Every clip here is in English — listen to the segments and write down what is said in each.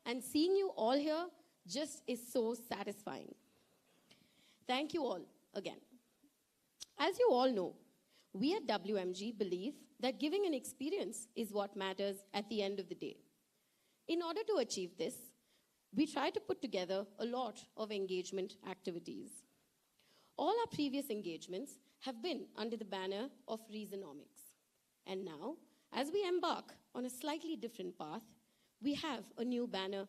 and seeing you all here just is so satisfying. Thank you all again. As you all know, we at WMG believe that giving an experience is what matters at the end of the day. In order to achieve this, we try to put together a lot of engagement activities. All our previous engagements have been under the banner of Reasonomics. And now, as we embark on a slightly different path, we have a new banner,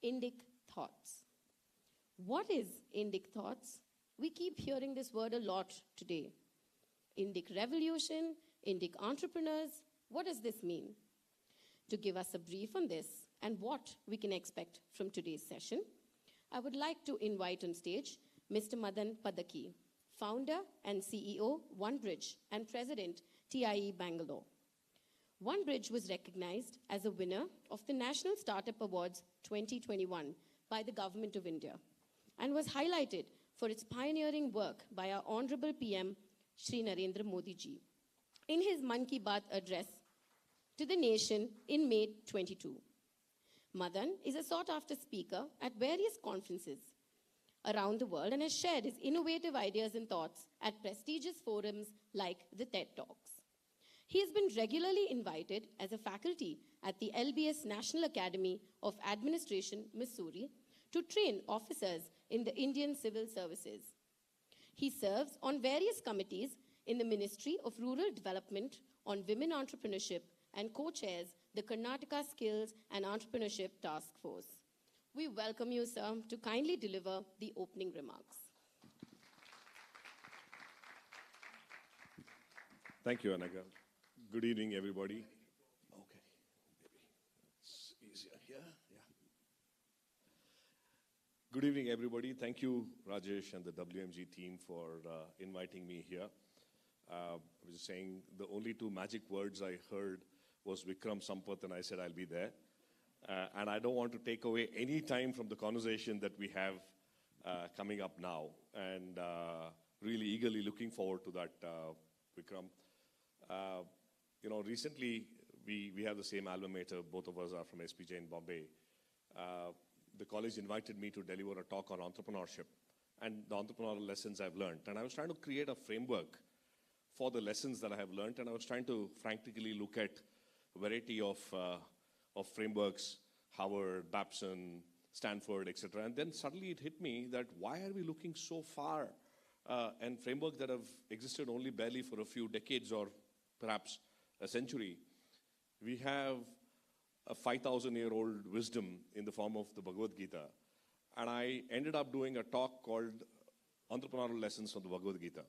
Indic Thoughts. What is Indic Thoughts? We keep hearing this word a lot today. Indic Revolution, Indic Entrepreneurs, what does this mean? To give us a brief on this and what we can expect from today's session, I would like to invite on stage Mr. Madan Padaki, founder and CEO, OneBridge, and president, TIE Bangalore. OneBridge was recognized as a winner of the National Startup Awards 2021 by the Government of India and was highlighted for its pioneering work by our Honorable PM, Shri Narendra Modi ji, in his Mann Ki Baat address to the nation in May 22. Madan is a sought-after speaker at various conferences around the world and has shared his innovative ideas and thoughts at prestigious forums like the TED Talks. He has been regularly invited as a faculty at the LBS National Academy of Administration, Missouri, to train officers in the Indian Civil Services. He serves on various committees in the Ministry of Rural Development on Women Entrepreneurship and co-chairs the Karnataka Skills and Entrepreneurship Task Force. We welcome you, sir, to kindly deliver the opening remarks. Thank you, Anaga. Good evening, everybody. Okay, maybe it's easier here. Yeah. Good evening, everybody. Thank you, Rajesh and the WMG team for inviting me here. I was just saying the only two magic words I heard was Vikram Sampath, and I said I'll be there. And I don't want to take away any time from the conversation that we have coming up now. And really eagerly looking forward to that, Vikram. Recently we have the same alma mater. Both of us are from SPJ in Bombay. The college invited me to deliver a talk on entrepreneurship and the entrepreneurial lessons I've learned. And I was trying to create a framework for the lessons that I have learned. And I was trying to frankly look at a variety of frameworks, Howard, Babson, Stanford, etc. And then suddenly it hit me that why are we looking so far and frameworks that have existed only barely for a few decades or perhaps a century. We have a 5,000-year-old wisdom in the form of the Bhagavad Gita. And I ended up doing a talk called Entrepreneurial Lessons from the Bhagavad Gita.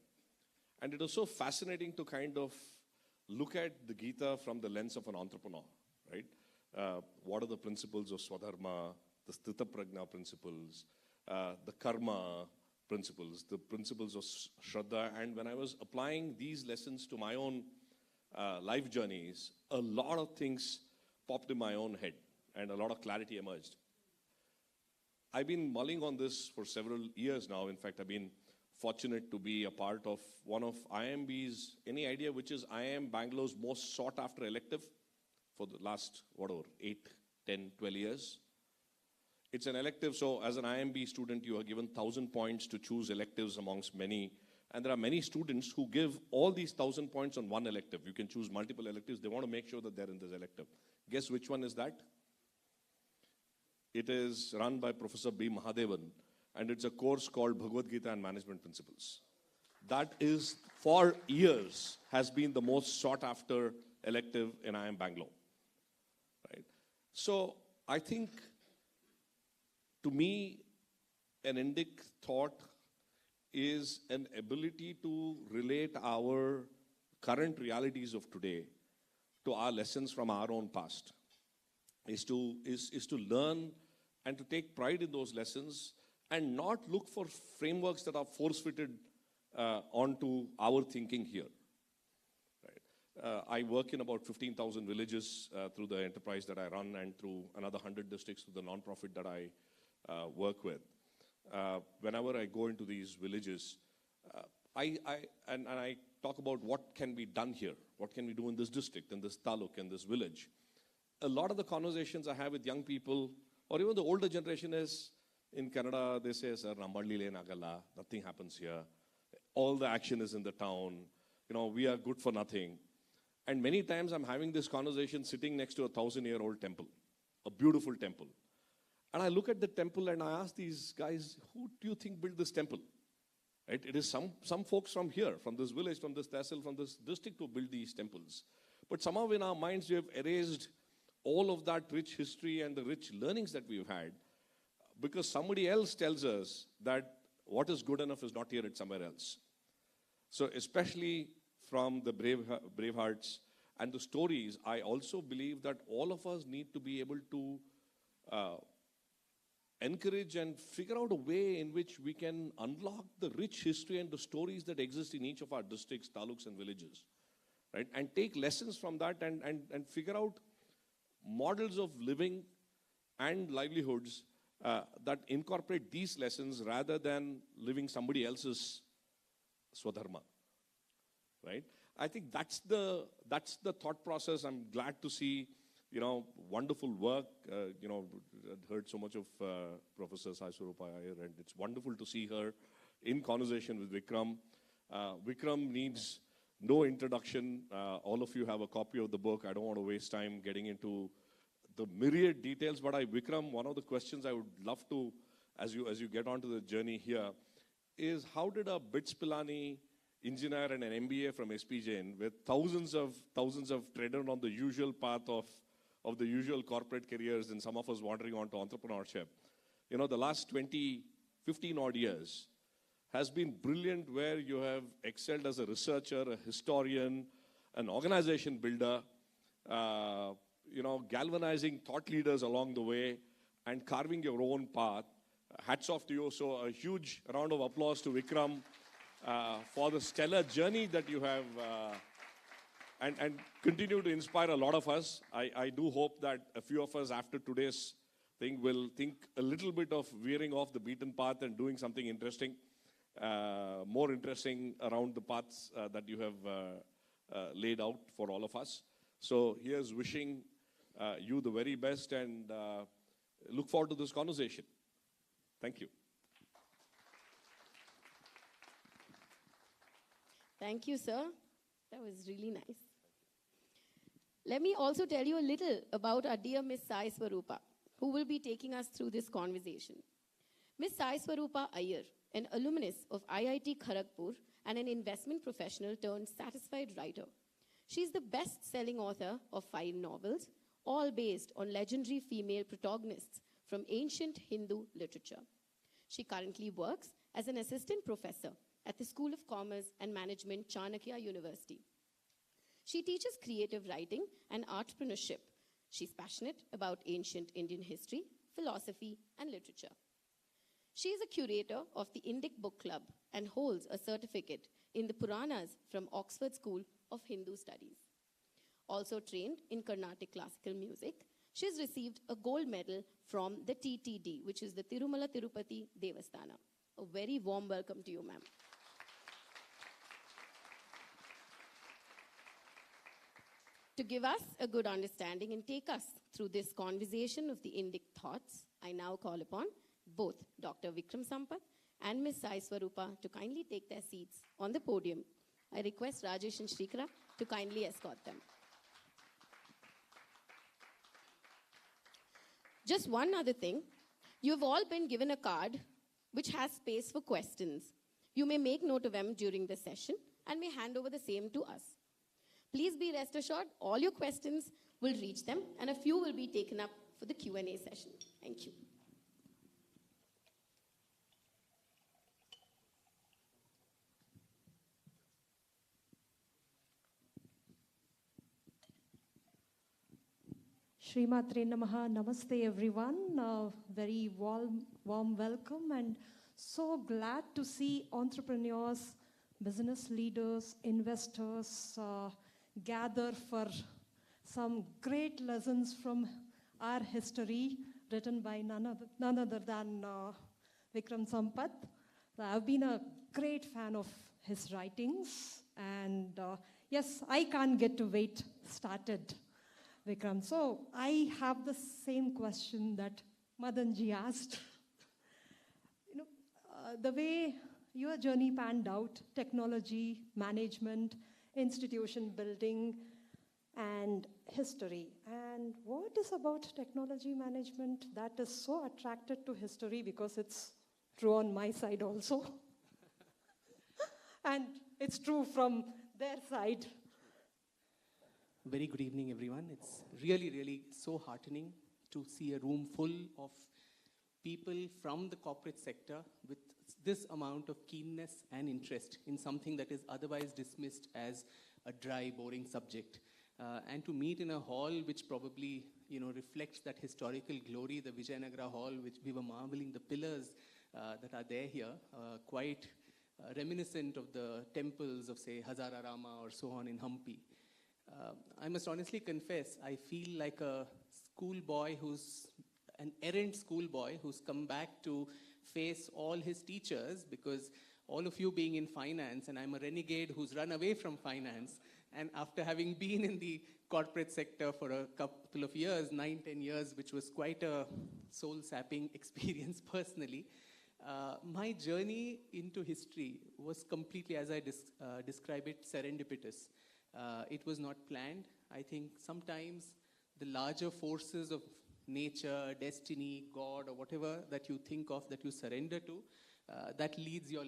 And it was so fascinating to kind of look at the Gita from the lens of an entrepreneur, right? What are the principles of Swadharma, the Sthita Prajna principles, the Karma principles, the principles of Shraddha. And when I was applying these lessons to my own life journeys, a lot of things popped in my own head and a lot of clarity emerged. I've been mulling on this for several years now. In fact, I've been fortunate to be a part of one of IIMB's, any idea which is IIM Bangalore's most sought after elective for the last, 8, 10, 12 years. It's an elective, so as an IIMB student, you are given 1,000 points to choose electives amongst many. And there are many students who give all these 1,000 points on one elective. You can choose multiple electives. They want to make sure that they're in this elective. Guess which one is that? It is run by Professor B. Mahadevan, and it's a course called Bhagavad Gita and Management Principles. That is, for years, has been the most sought after elective in IIM Bangalore. Right? So I think, to me, an Indic thought is an ability to relate our current realities of today to our lessons from our own past, is to learn and to take pride in those lessons and not look for frameworks that are force-fitted onto our thinking here. Right? I work in about 15,000 villages through the enterprise that I run and through another 100 districts through the nonprofit that I work with. Whenever I go into these villages, I talk about what can be done here, what can we do in this district, in this taluk, in this village. A lot of the conversations I have with young people Or even the older generation is, in Canada, they say, sir, Namballi le nagala, nothing happens here. All the action is in the town. We are good for nothing. And many times I'm having this conversation sitting next to a 1,000-year-old temple, a beautiful temple. And I look at the temple and I ask these guys, who do you think built this temple? Right? It is some folks from here, from this village, from this tehsil, from this district who build these temples. But somehow in our minds we have erased all of that rich history and the rich learnings that we've had because somebody else tells us that what is good enough is not here, it's somewhere else. So especially from the Bravehearts and the stories, I also believe that all of us need to be able to encourage and figure out a way in which we can unlock the rich history and the stories that exist in each of our districts, taluks and villages, right? And take lessons from that and figure out models of living and livelihoods that incorporate these lessons rather than living somebody else's swadharma, right? I think that's the thought process. I'm glad to see, wonderful work. I'd heard so much of Professor Sai Swarupa here, and it's wonderful to see her in conversation with Vikram. Vikram needs no introduction. All of you have a copy of the book. I don't want to waste time getting into the myriad details, but Vikram, one of the questions I would love to, as you get onto the journey here, is how did a BITS Pilani engineer and an MBA from SP Jain with thousands of treaded on the usual path of the usual corporate careers and some of us wandering onto entrepreneurship, the last 15 odd years has been brilliant where you have excelled as a researcher, a historian, an organization builder, galvanizing thought leaders along the way and carving your own path. Hats off to you. So a huge round of applause to Vikram for the stellar journey that you have and continue to inspire a lot of us. I do hope that a few of us after today's thing will think a little bit of veering off the beaten path and doing something interesting, more interesting around the paths that you have laid out for all of us. So here's wishing you the very best and look forward to this conversation. Thank you. Thank you, sir. That was really nice. Let me also tell you a little about our dear Miss Sai Swarupa, who will be taking us through this conversation. Miss Sai Swarupa Iyer, an alumnus of IIT Kharagpur and an investment professional turned satisfied writer. She's the best-selling author of 5 novels, all based on legendary female protagonists from ancient Hindu literature. She currently works as an assistant professor at the School of Commerce and Management, Chanakya University. She teaches creative writing and entrepreneurship. She's passionate about ancient Indian history, philosophy, and literature. She is a curator of the Indic Book Club and holds a certificate in the Puranas from Oxford School of Hindu Studies. Also trained in Carnatic classical music, she's received a gold medal from the TTD, which is the Tirumala Tirupati Devasthana. A very warm welcome to you, ma'am. To give us a good understanding and take us through this conversation of the Indic Thoughts, I now call upon both Dr. Vikram Sampath and Ms. Sai Swarupa to kindly take their seats on the podium. I request Rajesh and Shrikara to kindly escort them. Just one other thing. You have all been given a card which has space for questions. You may make note of them during the session and may hand over the same to us. Please be rest assured, all your questions will reach them and a few will be taken up for the Q&A session. Thank you. Srimatre Namaha, Namaste everyone. Very warm welcome and so glad to see entrepreneurs, business leaders, investors gather for some great lessons from our history written by none other than Vikram Sampath. I've been a great fan of his writings and yes, I can't get to wait started. Vikram. So I have the same question that Madanji asked, you know, the way your journey panned out, technology, management, institution building, and history. And what is about technology management that is so attracted to history, because it's true on my side also. And it's true from their side. Very good evening, everyone. It's really, really so heartening to see a room full of people from the corporate sector with this amount of keenness and interest in something that is otherwise dismissed as a dry, boring subject. And to meet in a hall which probably, reflects that historical glory, the Vijayanagara Hall, which we were marveling, the pillars that are there here, quite reminiscent of the temples of, say, Hazararama or so on in Hampi. I must honestly confess, I feel like a schoolboy an errant schoolboy who's come back to face all his teachers, because all of you being in finance, and I'm a renegade who's run away from finance, and after having been in the corporate sector for a couple of years, 9-10 years, which was quite a soul-sapping experience personally, my journey into history was completely, as I describe it, serendipitous. It was not planned. I think sometimes the larger forces of nature, destiny, God, or whatever that you think of, that you surrender to, that leads your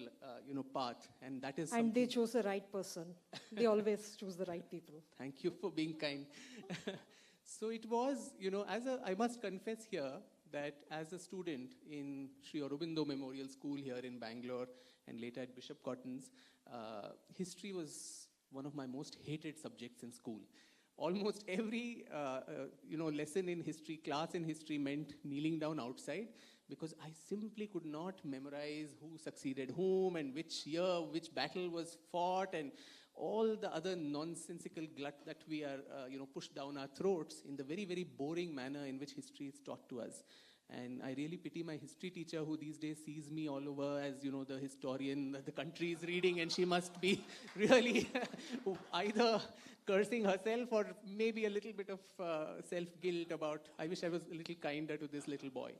path, and that is. And they chose the right person. They always choose the right people. Thank you for being kind. So it was, I must confess here that as a student in Sri Aurobindo Memorial School here in Bangalore and later at Bishop Cotton's, history was one of my most hated subjects in school. Almost every lesson in history, class in history meant kneeling down outside, because I simply could not memorize who succeeded whom and which year, which battle was fought, and all the other nonsensical glut that we are pushed down our throats in the very, very boring manner in which history is taught to us. And I really pity my history teacher, who these days sees me all over as, the historian that the country is reading, and she must be really either cursing herself or maybe a little bit of self-guilt about, I wish I was a little kinder to this little boy.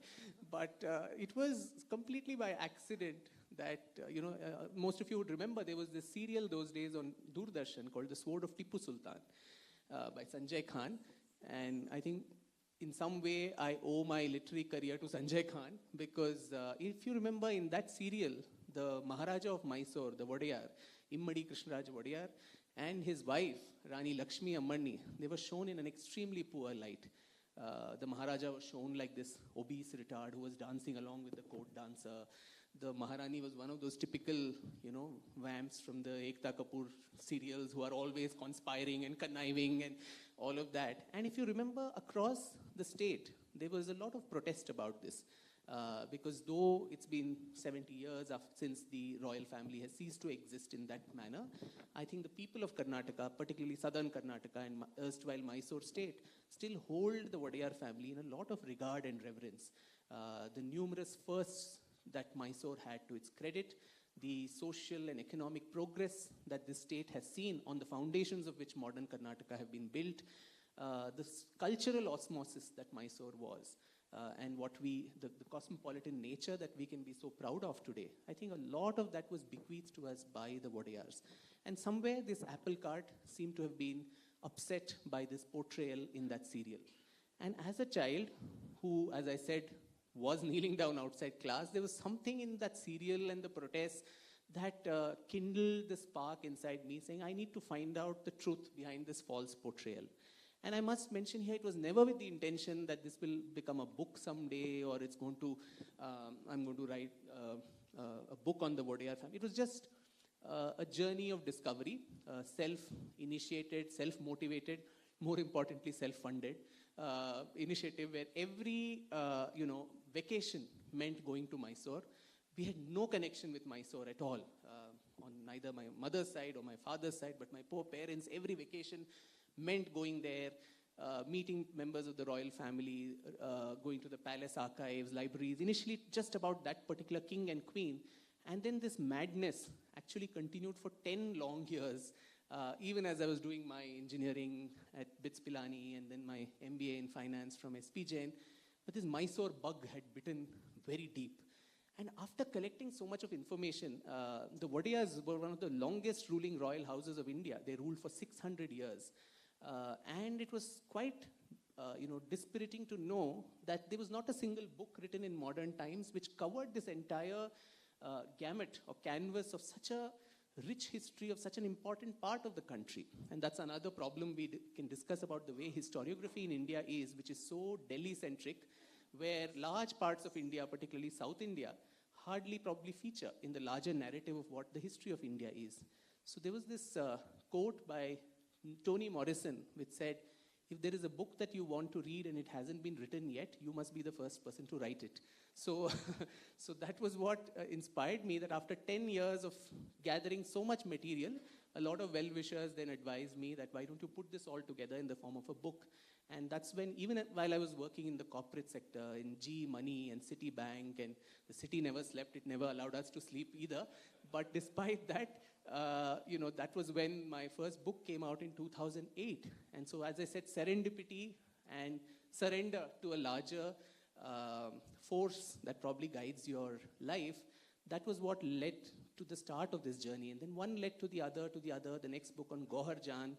But it was completely by accident that, most of you would remember there was this serial those days on Doordarshan called The Sword of Tipu Sultan by Sanjay Khan. And I think in some way I owe my literary career to Sanjay Khan, because if you remember in that serial, the Maharaja of Mysore, the Wadiyar, Immadi Krishnaraj Wadiyar, and his wife, Rani Lakshmi Ammanni, they were shown in an extremely poor light. The Maharaja was shown like this obese retard who was dancing along with the court dancer. The Maharani was one of those typical, vamps from the Ekta Kapoor serials who are always conspiring and conniving and all of that. And if you remember, across the state, there was a lot of protest about this. Because though it's been 70 years since the royal family has ceased to exist in that manner, I think the people of Karnataka, particularly southern Karnataka and erstwhile Mysore state, still hold the Wadiyar family in a lot of regard and reverence. The numerous firsts that Mysore had to its credit, the social and economic progress that this state has seen, on the foundations of which modern Karnataka have been built, the cultural osmosis that Mysore was, and the cosmopolitan nature that we can be so proud of today. I think a lot of that was bequeathed to us by the Wadiyars. And somewhere this apple cart seemed to have been upset by this portrayal in that serial. And as a child who, as I said, was kneeling down outside class, there was something in that serial and the protests that kindled the spark inside me, saying, I need to find out the truth behind this false portrayal. And I must mention here, it was never with the intention that this will become a book someday, or I'm going to write a book on the Wadiyar family. It was just a journey of discovery, self-initiated, self-motivated, more importantly, self-funded initiative, where every, vacation meant going to Mysore. We had no connection with Mysore at all, on neither my mother's side or my father's side, but my poor parents, every vacation meant going there, meeting members of the royal family, going to the palace archives, libraries, initially just about that particular king and queen. And then this madness actually continued for 10 long years, even as I was doing my engineering at BITS Pilani and then my MBA in finance from SP Jain, but this Mysore bug had bitten very deep. And after collecting so much of information, the Wadiyars were one of the longest ruling royal houses of India. They ruled for 600 years. And it was quite dispiriting to know that there was not a single book written in modern times which covered this entire gamut or canvas of such a rich history of such an important part of the country. And that's another problem we can discuss about the way historiography in India is, which is so Delhi-centric, where large parts of India, particularly South India, hardly probably feature in the larger narrative of what the history of India is. So there was this quote by Toni Morrison which said, if there is a book that you want to read and it hasn't been written yet, you must be the first person to write it. So, so that was what inspired me, that after 10 years of gathering so much material, a lot of well-wishers then advised me that why don't you put this all together in the form of a book. And that's when, even while I was working in the corporate sector, in G Money and Citibank, and the city never slept, it never allowed us to sleep either. But despite that, that was when my first book came out in 2008. And so, as I said, serendipity and surrender to a larger force that probably guides your life, that was what led to the start of this journey. And then one led to the other, the next book on Gohar Jan,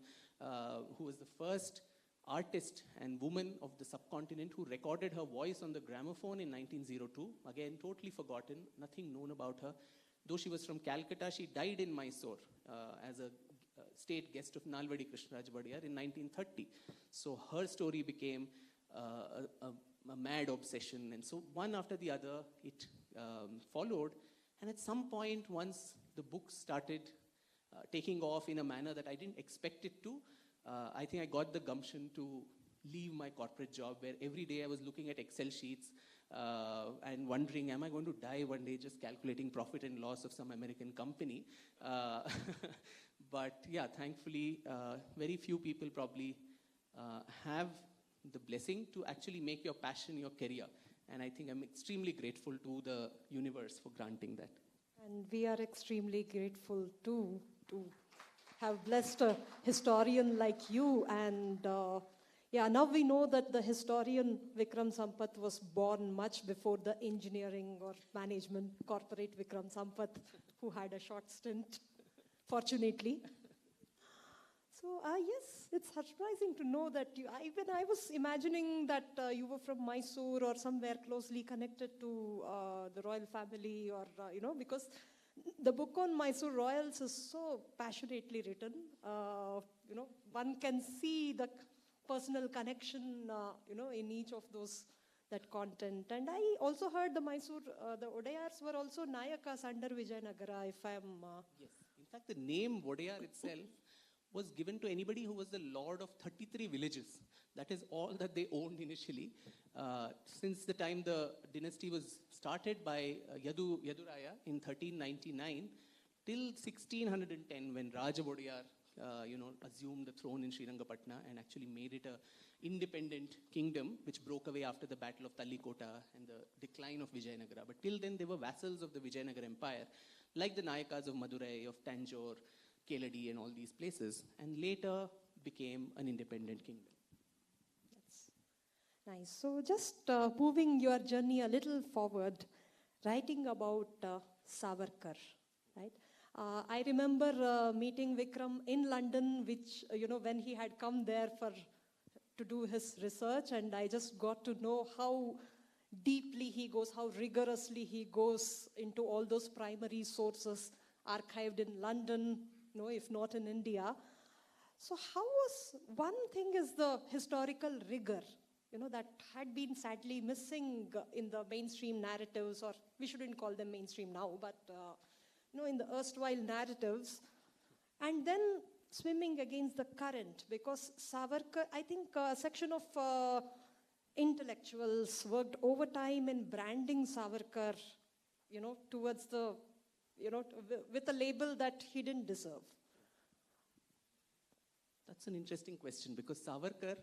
who was the first artist and woman of the subcontinent who recorded her voice on the gramophone in 1902. Again, totally forgotten, nothing known about her. Though she was from Calcutta, she died in Mysore as a state guest of Nalvadi Krishnaraj Wadiyar in 1930. So her story became a mad obsession. And so one after the other, it followed. And at some point, once the book started taking off in a manner that I didn't expect it to, I think I got the gumption to leave my corporate job, where every day I was looking at Excel sheets and wondering, am I going to die one day just calculating profit and loss of some American company? But yeah, thankfully, very few people probably have the blessing to actually make your passion your career. And I think I'm extremely grateful to the universe for granting that. And we are extremely grateful too to have blessed a historian like you. And now we know that the historian Vikram Sampath was born much before the engineering or management corporate Vikram Sampath, who had a short stint, fortunately. So yes, it's surprising to know that when I was imagining that you were from Mysore or somewhere closely connected to the royal family, or because the book on Mysore royals is so passionately written. One can see the personal connection, in each of those, that content. And I also heard the Mysore, the Wadiyars were also Nayakas under Vijayanagara, if I'm... Yes. In fact, the name Wadiyar itself was given to anybody who was the lord of 33 villages. That is all that they owned initially. Since the time the dynasty was started by Yaduraya in 1399, till 1610, when Raja Wadiyar assumed the throne in Srirangapatna and actually made it an independent kingdom, which broke away after the Battle of Tallikota and the decline of Vijayanagara. But till then, they were vassals of the Vijayanagara Empire, like the Nayakas of Madurai, of Tanjore, Keladi, and all these places, and later became an independent kingdom. That's nice. So just moving your journey a little forward, writing about Savarkar, right? I remember meeting Vikram in London, which, when he had come there to do his research, and I just got to know how deeply he goes, how rigorously he goes into all those primary sources archived in London, if not in India. So one thing is the historical rigor, that had been sadly missing in the mainstream narratives, or we shouldn't call them mainstream now, but in the erstwhile narratives. And then swimming against the current, because Savarkar, I think a section of intellectuals worked overtime in branding Savarkar, towards the, with a label that he didn't deserve. That's an interesting question, because Savarkar,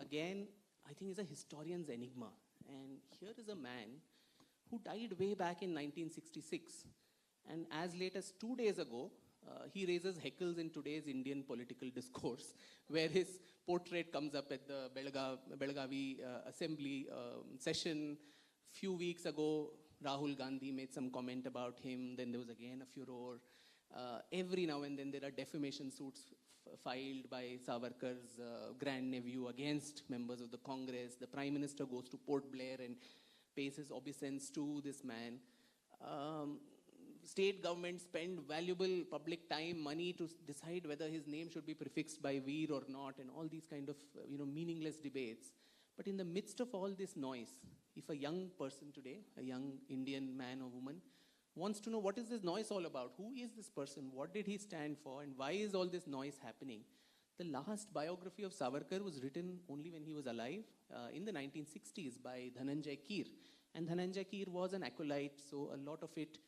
again, I think is a historian's enigma. And here is a man who died way back in 1966. And as late as 2 days ago, he raises heckles in today's Indian political discourse, where his portrait comes up at the Belagavi assembly session. Few weeks ago, Rahul Gandhi made some comment about him. Then there was again a furor. Every now and then there are defamation suits filed by Savarkar's grandnephew against members of the Congress. The Prime Minister goes to Port Blair and pays his obeisance to this man. State governments spend valuable public time, money to decide whether his name should be prefixed by Veer or not, and all these kind of meaningless debates. But in the midst of all this noise, if a young person today, a young Indian man or woman, wants to know what is this noise all about, who is this person, what did he stand for, and why is all this noise happening? The last biography of Savarkar was written only when he was alive, in the 1960s by Dhananjay Keer. And Dhananjay Keer was an acolyte, so a lot of it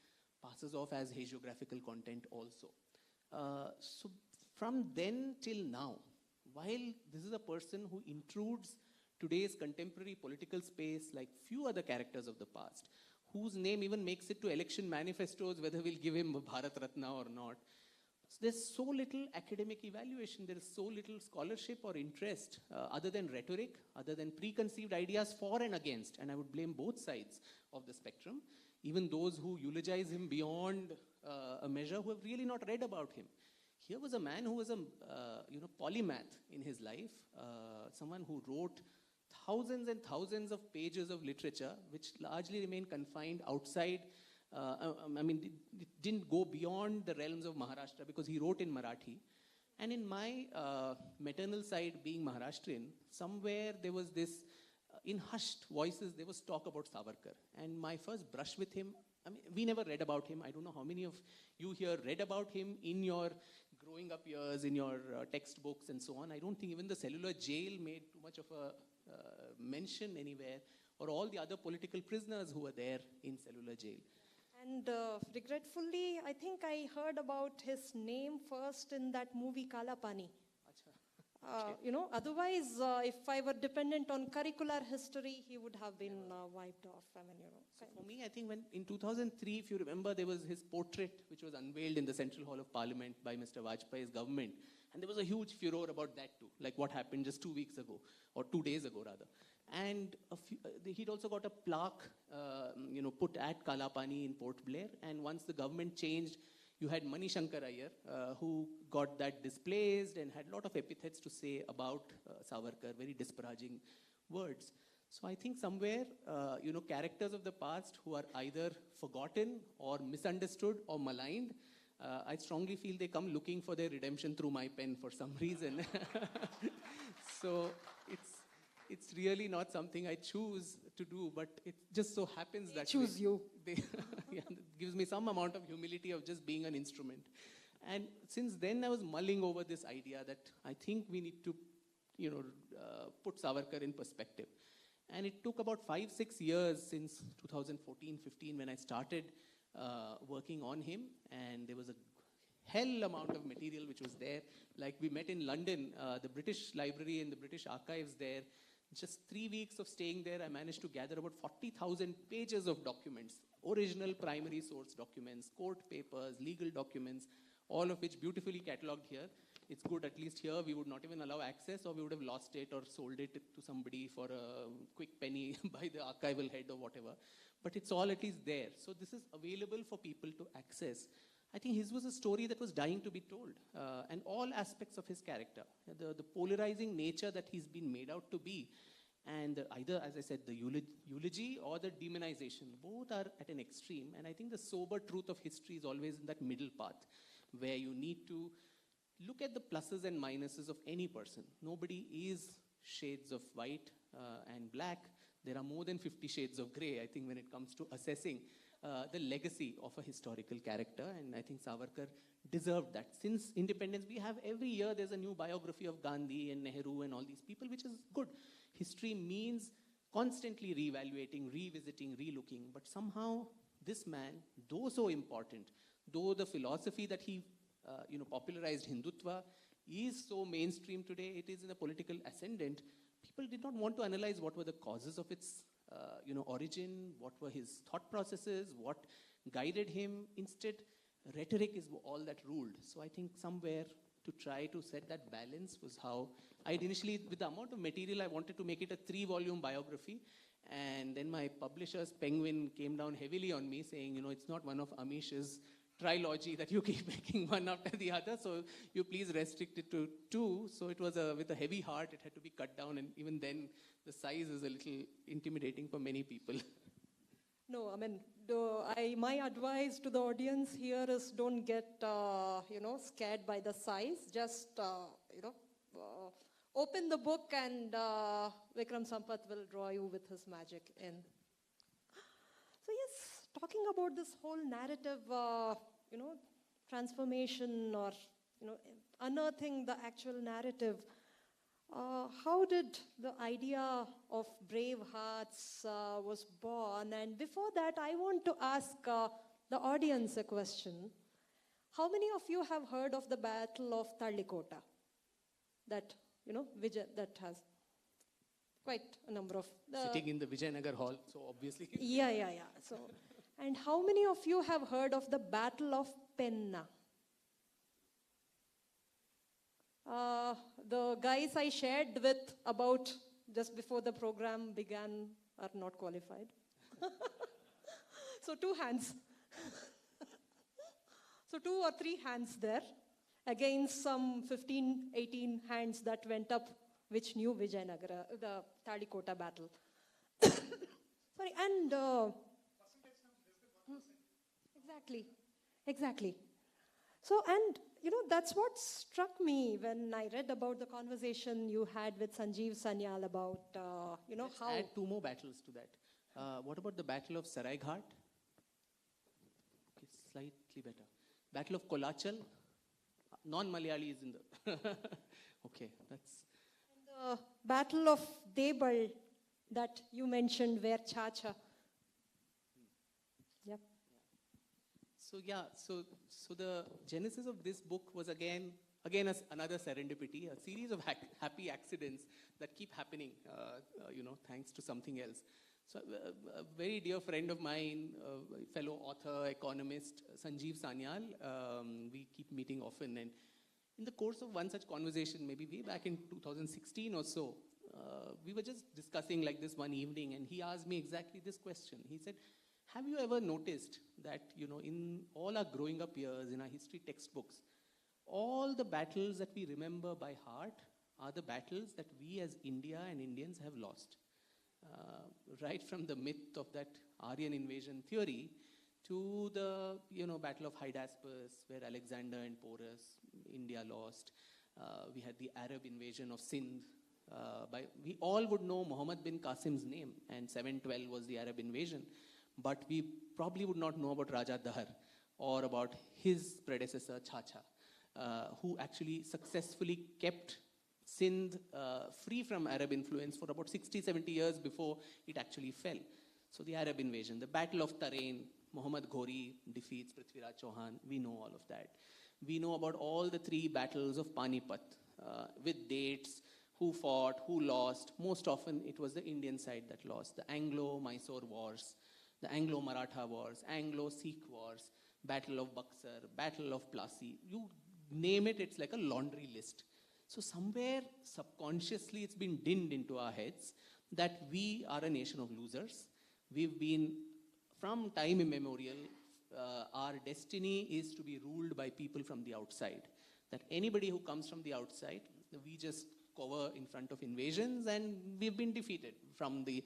passes off as hagiographical content also. So from then till now, while this is a person who intrudes today's contemporary political space like few other characters of the past, whose name even makes it to election manifestos, whether we'll give him a Bharat Ratna or not, there's so little academic evaluation, there is so little scholarship or interest, other than rhetoric, other than preconceived ideas for and against, and I would blame both sides of the spectrum, even those who eulogize him beyond a measure, who have really not read about him. Here was a man who was a polymath in his life, someone who wrote thousands and thousands of pages of literature, which largely remain confined outside. It didn't go beyond the realms of Maharashtra because he wrote in Marathi. And in my maternal side, being Maharashtrian, somewhere there was this, in hushed voices, there was talk about Savarkar. And my first brush with him, we never read about him. I don't know how many of you here read about him in your growing up years, in your textbooks and so on. I don't think even the cellular jail made too much of a mention anywhere, or all the other political prisoners who were there in cellular jail. And regretfully, I think I heard about his name first in that movie Kala Pani. Otherwise, if I were dependent on curricular history, he would have been wiped off. So for me, I think when in 2003, if you remember, there was his portrait which was unveiled in the Central Hall of Parliament by Mr. Vajpayee's government. And there was a huge furor about that too, like what happened just 2 weeks ago, or 2 days ago rather. And he'd also got a plaque, put at Kalapani in Port Blair. And once the government changed, you had Mani Shankar Iyer, who got that displaced and had a lot of epithets to say about Savarkar, very disparaging words. So I think somewhere, characters of the past who are either forgotten or misunderstood or maligned, I strongly feel they come looking for their redemption through my pen for some reason. So it's really not something I choose to do, but it just so happens that choose you. It gives me some amount of humility of just being an instrument. And since then, I was mulling over this idea that I think we need to, put Savarkar in perspective. And it took about 5-6 years since 2014-15 when I started working on him, and there was a hell amount of material which was there. Like we met in London, the British Library and the British Archives there. Just 3 weeks of staying there, I managed to gather about 40,000 pages of documents, original primary source documents, court papers, legal documents, all of which beautifully catalogued here. It's good, at least here we would not even allow access, or we would have lost it or sold it to somebody for a quick penny by the archival head or whatever. But it's all at least there. So this is available for people to access. I think his was a story that was dying to be told. And all aspects of his character, the polarizing nature that he's been made out to be, and either, as I said, the eulogy or the demonization, both are at an extreme. And I think the sober truth of history is always in that middle path, where you need to look at the pluses and minuses of any person. Nobody is shades of white and black. There are more than 50 shades of gray, I think, when it comes to assessing the legacy of a historical character. And I think Savarkar deserved that. Since independence, we have every year there's a new biography of Gandhi and Nehru and all these people, which is good. History means constantly reevaluating, revisiting, relooking. But somehow this man, though so important, though the philosophy that he popularized, Hindutva, is so mainstream today, it is in a political ascendant, people did not want to analyze what were the causes of its origin, what were his thought processes, what guided him. Instead, rhetoric is all that ruled. So I think somewhere to try to set that balance was how I initially, with the amount of material, I wanted to make it a 3-volume biography. And then my publisher's Penguin came down heavily on me saying, it's not one of Amish's trilogy that you keep making one after the other, so you please restrict it to 2. So it was with a heavy heart, it had to be cut down, and even then the size is a little intimidating for many people. No, I mean, my advice to the audience here is don't get, scared by the size. Just, open the book and Vikram Sampath will draw you with his magic in. So yes, talking about this whole narrative, transformation or, unearthing the actual narrative, how did the idea of Bravehearts was born? And before that, I want to ask the audience a question. How many of you have heard of the Battle of Talikota? That, that has quite a number of... Sitting in the Vijayanagar Hall, so obviously... Yeah. So, and how many of you have heard of the Battle of Penna? The guys I shared with about just before the program began are not qualified. So 2 hands. So 2 or 3 hands there against some 15, 18 hands that went up which knew Vijayanagara, the Talikota battle. Sorry, and... Exactly. So, and, that's what struck me when I read about the conversation you had with Sanjeev Sanyal about, Let's how... add 2 more battles to that. What about the Battle of Saraighat? Okay, slightly better. Battle of Kolachal? Non-Malayali is in the... Okay, that's... And the Battle of Debal that you mentioned where Chacha... Yep. So the genesis of this book was again another serendipity, a series of happy accidents that keep happening, thanks to something else. So a very dear friend of mine, fellow author, economist, Sanjeev Sanyal, we keep meeting often, and in the course of one such conversation, maybe way back in 2016 or so, we were just discussing like this one evening, and he asked me exactly this question. He said, have you ever noticed that, in all our growing up years, in our history textbooks, all the battles that we remember by heart are the battles that we as India and Indians have lost? Right from the myth of that Aryan invasion theory to the, Battle of Hydaspes, where Alexander and Porus, India lost. We had the Arab invasion of Sindh. We all would know Muhammad bin Qasim's name, and 712 was the Arab invasion. But we probably would not know about Raja Dahar or about his predecessor, Chacha, who actually successfully kept Sindh free from Arab influence for about 60, 70 years before it actually fell. So the Arab invasion, the Battle of Tarain, Muhammad Ghori defeats Prithviraj Chauhan, we know all of that. We know about all the 3 battles of Panipat with dates, who fought, who lost. Most often it was the Indian side that lost. The Anglo-Mysore wars, the Anglo-Maratha wars, Anglo-Sikh wars, Battle of Buxar, Battle of Plassey. You name it, it's like a laundry list. So somewhere subconsciously it's been dinned into our heads that we are a nation of losers. We've been, from time immemorial, our destiny is to be ruled by people from the outside. That anybody who comes from the outside, we just cover in front of invasions, and we've been defeated from the,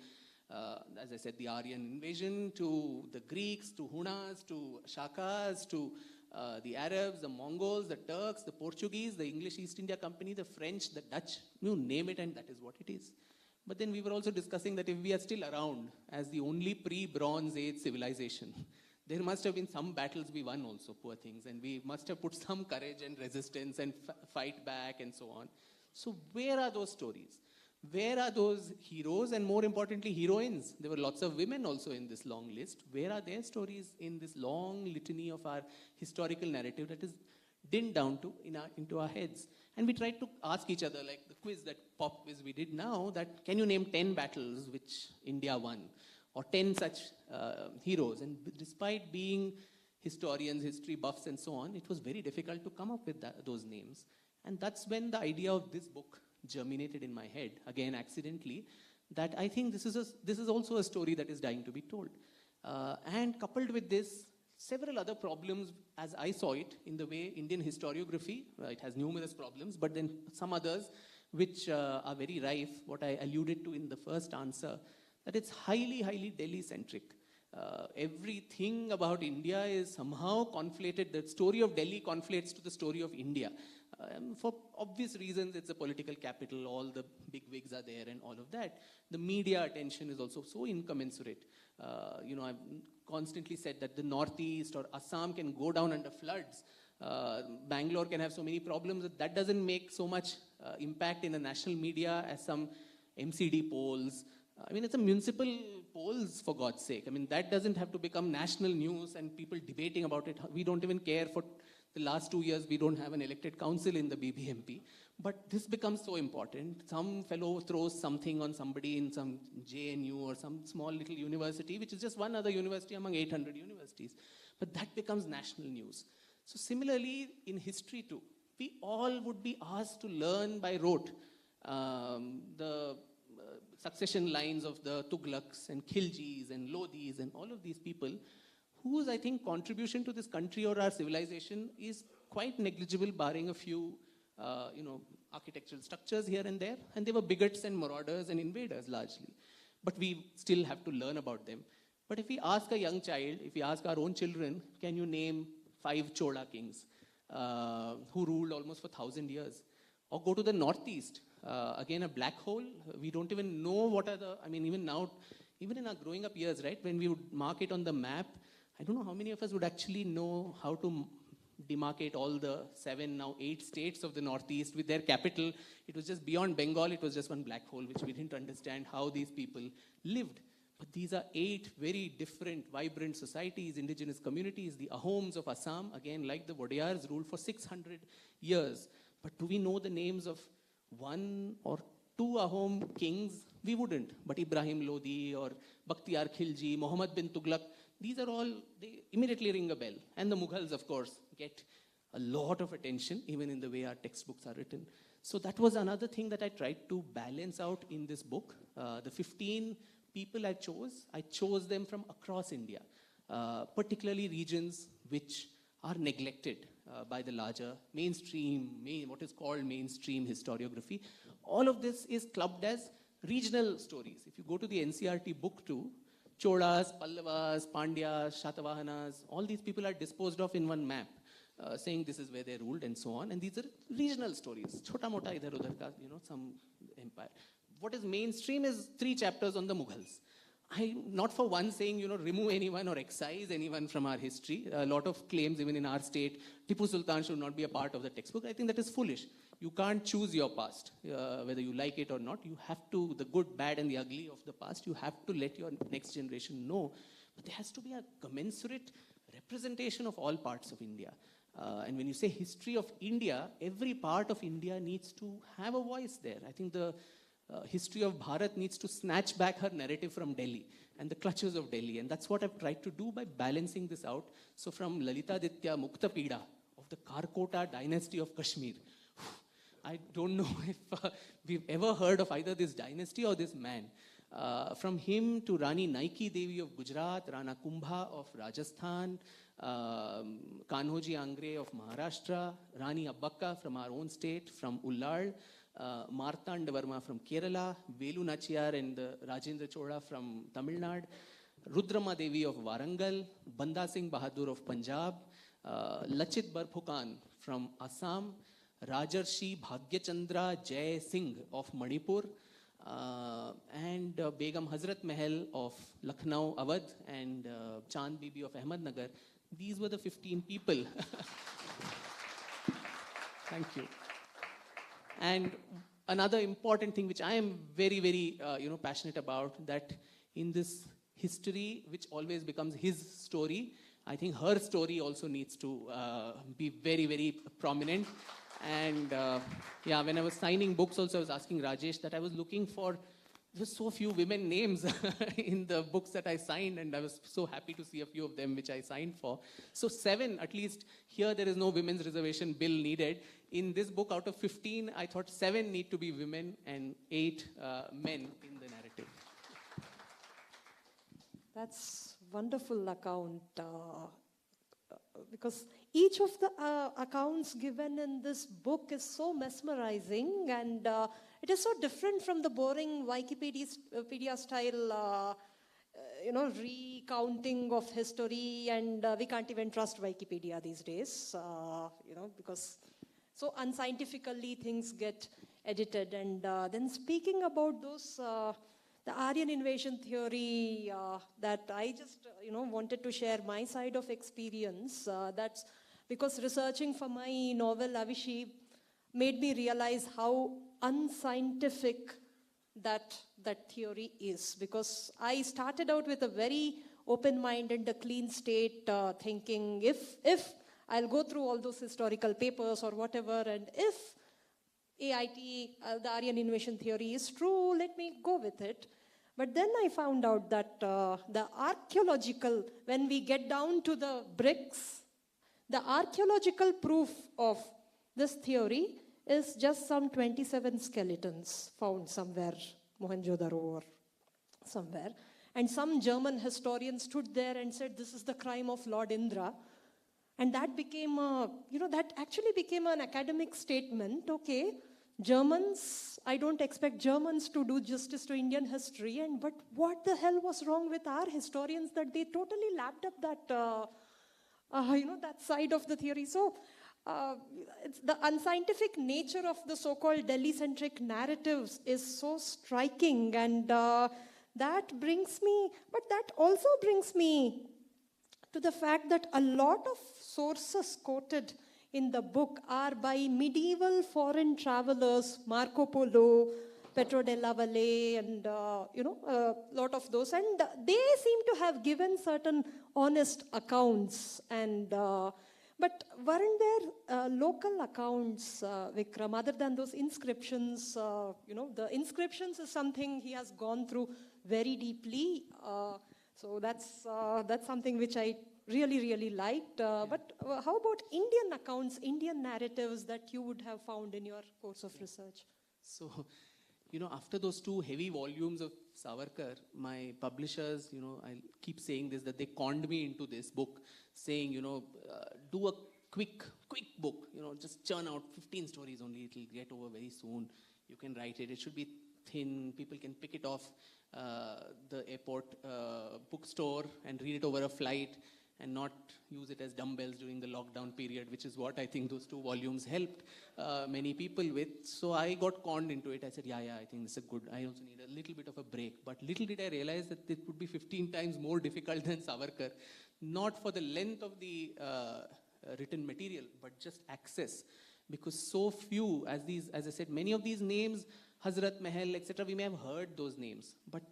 as I said, the Aryan invasion to the Greeks, to Hunas, to Shakas, to the Arabs, the Mongols, the Turks, the Portuguese, the English East India Company, the French, the Dutch, you name it, and that is what it is. But then we were also discussing that if we are still around as the only pre-Bronze Age civilization, there must have been some battles we won also, poor things, and we must have put some courage and resistance and fight back and so on. So where are those stories? Where are those heroes, and more importantly, heroines? There were lots of women also in this long list. Where are their stories in this long litany of our historical narrative that is dinned down to into our heads? And we tried to ask each other, like the quiz, that pop quiz we did now, that can you name 10 battles which India won? Or 10 such heroes? And despite being historians, history buffs, and so on, it was very difficult to come up with those names. And that's when the idea of this book germinated in my head, again accidentally, that I think this is also a story that is dying to be told. And coupled with this, several other problems as I saw it in the way Indian historiography, it has numerous problems, but then some others which are very rife, what I alluded to in the first answer, that it's highly, highly Delhi-centric. Everything about India is somehow conflated. The story of Delhi conflates to the story of India. For obvious reasons, it's a political capital, all the big wigs are there and all of that. The media attention is also so incommensurate. I've constantly said that the Northeast or Assam can go down under floods. Bangalore can have so many problems that doesn't make so much impact in the national media as some MCD polls. It's a municipal polls, for God's sake. That doesn't have to become national news and people debating about it. We don't even care. For the last 2 years, we don't have an elected council in the BBMP. But this becomes so important. Some fellow throws something on somebody in some JNU or some small little university, which is just one other university among 800 universities. But that becomes national news. So similarly, in history too, we all would be asked to learn by rote the succession lines of the Tughlaqs and Khiljis and Lodhis and all of these people whose, I think, contribution to this country or our civilization is quite negligible, barring a few, architectural structures here and there. And they were bigots and marauders and invaders largely. But we still have to learn about them. But if we ask a young child, if we ask our own children, can you name 5 Chola kings who ruled almost for 1,000 years? Or go to the Northeast, again a black hole. We don't even know what are the, even now, even in our growing up years, right, when we would mark it on the map, I don't know how many of us would actually know how to demarcate all the 7, now 8 states of the Northeast with their capital. It was just beyond Bengal, it was just one black hole, which we didn't understand how these people lived. But these are 8 very different, vibrant societies, indigenous communities. The Ahoms of Assam, again, like the Wadiyars, ruled for 600 years. But do we know the names of 1 or 2 Ahom kings? We wouldn't. But Ibrahim Lodi or Bakhtiyar Khilji, Muhammad bin Tughlaq, these are all, they immediately ring a bell. And the Mughals, of course, get a lot of attention, even in the way our textbooks are written. So that was another thing that I tried to balance out in this book. The 15 people I chose them from across India, particularly regions which are neglected by the larger mainstream, what is called mainstream historiography. All of this is clubbed as regional stories. If you go to the NCERT book 2, Cholas, Pallavas, Pandyas, Shatavahanas, all these people are disposed of in one map, saying this is where they ruled and so on. And these are regional stories. Chota mota idhar udhar ka, some empire. What is mainstream is 3 chapters on the Mughals. I'm not for one saying, remove anyone or excise anyone from our history. A lot of claims, even in our state, Tipu Sultan should not be a part of the textbook. I think that is foolish. You can't choose your past, whether you like it or not. You have to, the good, bad, and the ugly of the past, you have to let your next generation know. But there has to be a commensurate representation of all parts of India. And when you say history of India, every part of India needs to have a voice there. I think the history of Bharat needs to snatch back her narrative from Delhi and the clutches of Delhi. And that's what I've tried to do by balancing this out. So from Lalitaditya Muktapida of the Karkota dynasty of Kashmir, I don't know if we've ever heard of either this dynasty or this man. From him to Rani Naiki Devi of Gujarat, Rana Kumbha of Rajasthan, Kanhoji Angre of Maharashtra, Rani Abbakka from our own state, from Ullal, Martandavarma from Kerala, Velu Nachiyar and Rajendra Chola from Tamil Nadu, Rudrama Devi of Warangal, Banda Singh Bahadur of Punjab, Lachit Barphukan from Assam, Rajarshi Bhagyachandra Jai Singh of Manipur, and Begum Hazrat Mahal of Lucknow, Awadh, and Chand Bibi of Ahmednagar. These were the 15 people. Thank you. And another important thing which I am very, very passionate about, that in this history, which always becomes his story, I think her story also needs to be very, very prominent. And when I was signing books also, I was asking Rajesh that I was looking for there were so few women names in the books that I signed, and I was so happy to see a few of them which I signed for. So 7, at least here there is no women's reservation bill needed. In this book, out of 15, I thought 7 need to be women and 8 men in the narrative. That's wonderful account. Because each of the accounts given in this book is so mesmerizing, and it is so different from the boring Wikipedia style, recounting of history, and we can't even trust Wikipedia these days, because so unscientifically things get edited. And then speaking about those, the Aryan invasion theory, that I just, wanted to share my side of experience. That's because researching for my novel Avishi made me realize how unscientific that theory is. Because I started out with a very open mind and a clean state, thinking if I'll go through all those historical papers or whatever, and if AIT, the Aryan invasion theory is true, let me go with it. But then I found out that the archaeological, when we get down to the bricks, the archaeological proof of this theory is just some 27 skeletons found somewhere, Mohenjo-daro or somewhere. And some German historian stood there and said, this is the crime of Lord Indra. And that became that actually became an academic statement. Okay, Germans, I don't expect Germans to do justice to Indian history, but what the hell was wrong with our historians that they totally lapped up that, that side of the theory? So, it's the unscientific nature of the so-called Delhi-centric narratives is so striking, and that also brings me to the fact that a lot of sources quoted in the book are by medieval foreign travelers, Marco Polo, Pedro de la Valle, and a lot of those. And they seem to have given certain honest accounts. And but weren't there local accounts, Vikram, other than those inscriptions? The inscriptions is something he has gone through very deeply. So that's something which I really, really liked. But how about Indian accounts, Indian narratives that you would have found in your course of research? So, after those 2 heavy volumes of Savarkar, my publishers, I keep saying this, that they conned me into this book, saying, do a quick book, just churn out 15 stories only, it'll get over very soon. You can write it, it should be thin, people can pick it off the airport bookstore and read it over a flight, and not use it as dumbbells during the lockdown period, which is what I think those 2 volumes helped many people with. So I got conned into it. I said, yeah, I think this is good. I also need a little bit of a break. But little did I realize that it would be 15 times more difficult than Savarkar, not for the length of the written material, but just access. Because so few, as I said, many of these names, Hazrat Mahal, etc., we may have heard those names. But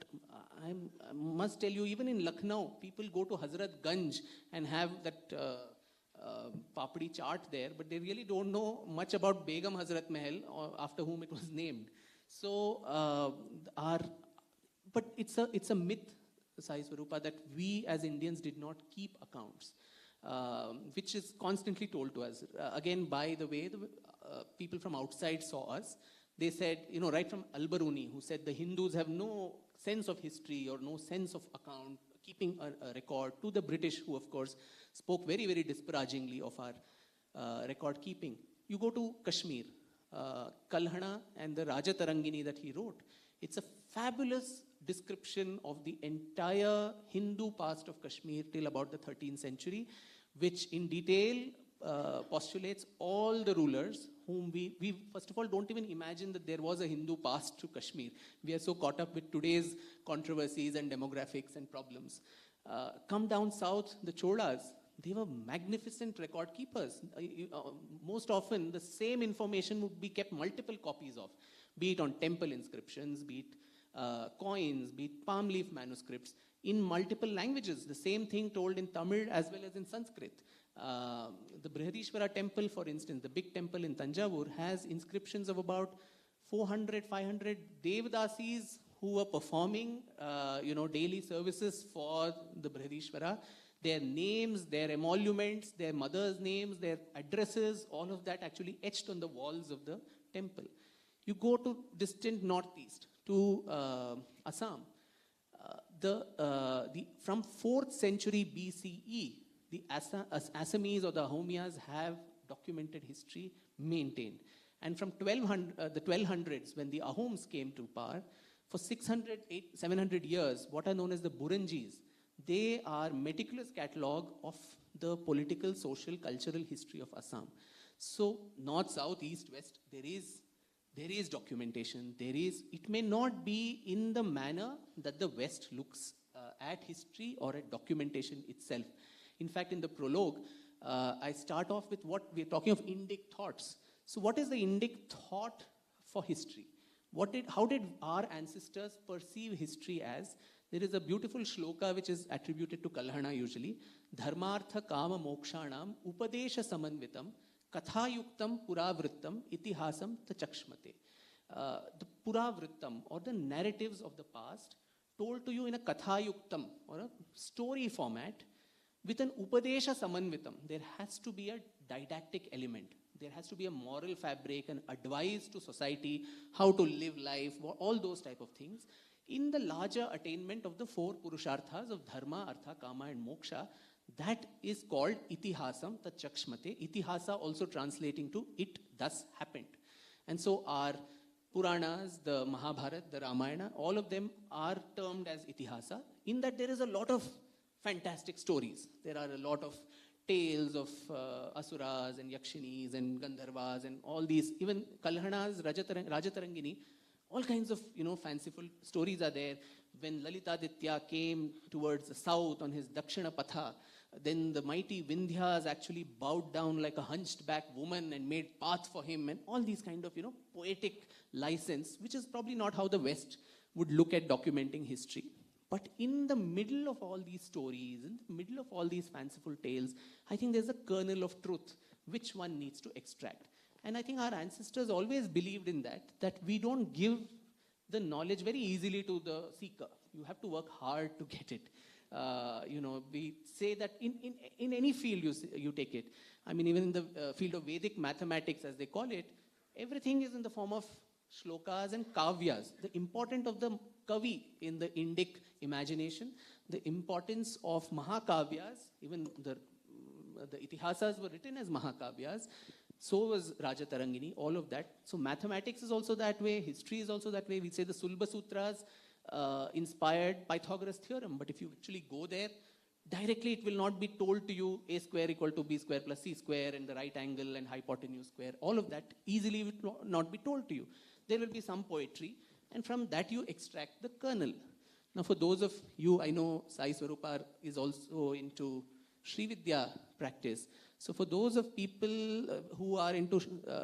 I must tell you, even in Lucknow, people go to Hazrat Ganj and have that papdi chaat there, but they really don't know much about Begum Hazrat Mahal, or after whom it was named. So, but it's a myth, Sai Swarupa, that we as Indians did not keep accounts, which is constantly told to us. Again, by the way, the people from outside saw us. They said, right from Al-Baruni, who said the Hindus have no sense of history or no sense of account, keeping a record, to the British, who of course spoke very, very disparagingly of our record keeping. You go to Kashmir, Kalhana and the Raja Tarangini that he wrote. It's a fabulous description of the entire Hindu past of Kashmir till about the 13th century, which in detail postulates all the rulers whom we first of all don't even imagine that there was a Hindu past to Kashmir. We are so caught up with today's controversies and demographics and problems. Come down south, the Cholas, they were magnificent record keepers. Most often, the same information would be kept multiple copies of, be it on temple inscriptions, be it coins, be it palm leaf manuscripts, in multiple languages. The same thing told in Tamil as well as in Sanskrit. The Brihadishwara temple, for instance, the big temple in Tanjavur, has inscriptions of about 400, 500 Devdasis who were performing, daily services for the Brihadishvara. Their names, their emoluments, their mother's names, their addresses, all of that actually etched on the walls of the temple. You go to distant northeast, to Assam. From 4th century BCE, the Assamese or the Ahomeyas have documented history maintained. And from the 1200s, when the Ahoms came to power, for 600, 700 years, what are known as the Buranjis, they are meticulous catalog of the political, social, cultural history of Assam. So north, south, east, west, there is documentation. It may not be in the manner that the West looks at history or at documentation itself. In fact, in the prologue, I start off with what we're talking of Indic Thoughts. So what is the Indic thought for history? How did our ancestors perceive history as? There is a beautiful shloka which is attributed to Kalhana usually. Dharmartha kama mokshanam upadesha samanvitam kathayuktam puravrittam itihasam tachakshmate. The puravrittam or the narratives of the past told to you in a kathayuktam or a story format with an upadesha samanvitam. There has to be a didactic element. There has to be a moral fabric, an advice to society, how to live life, all those type of things. In the larger attainment of the 4 purusharthas of dharma, artha, kama and moksha, that is called itihasam tachakshmate. Itihasa also translating to it thus happened. And so our Puranas, the Mahabharata, the Ramayana, all of them are termed as itihasa. In that there is a lot of fantastic stories. There are a lot of tales of asuras and yakshinis and gandharvas and all these, even Kalhana's Rajatarangini, all kinds of fanciful stories are there. When Lalitaditya came towards the south on his Dakshina Patha, then the mighty Vindhyas actually bowed down like a hunched back woman and made path for him, and all these kind of poetic license, which is probably not how the West would look at documenting history. But in the middle of all these stories, in the middle of all these fanciful tales, I think there's a kernel of truth which one needs to extract. And I think our ancestors always believed in that we don't give the knowledge very easily to the seeker. You have to work hard to get it. We say that in any field you take it. I mean, even in the field of Vedic mathematics, as they call it, everything is in the form of shlokas and kavyas. The importance of the kavi in the Indic imagination, the importance of mahakavyas, even the itihasas were written as mahakavyas. So was Rajatarangini, all of that. So mathematics is also that way, history is also that way. We say the Sulba Sutras inspired Pythagoras' theorem, but if you actually go there, directly it will not be told to you a square equal to b square plus c square and the right angle and hypotenuse square. All of that easily will not be told to you. There will be some poetry, and from that you extract the kernel. Now for those of you, I know Sai Swarupar is also into Sri Vidya practice. So for those of people who are into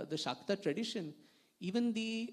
the Shakta tradition, even the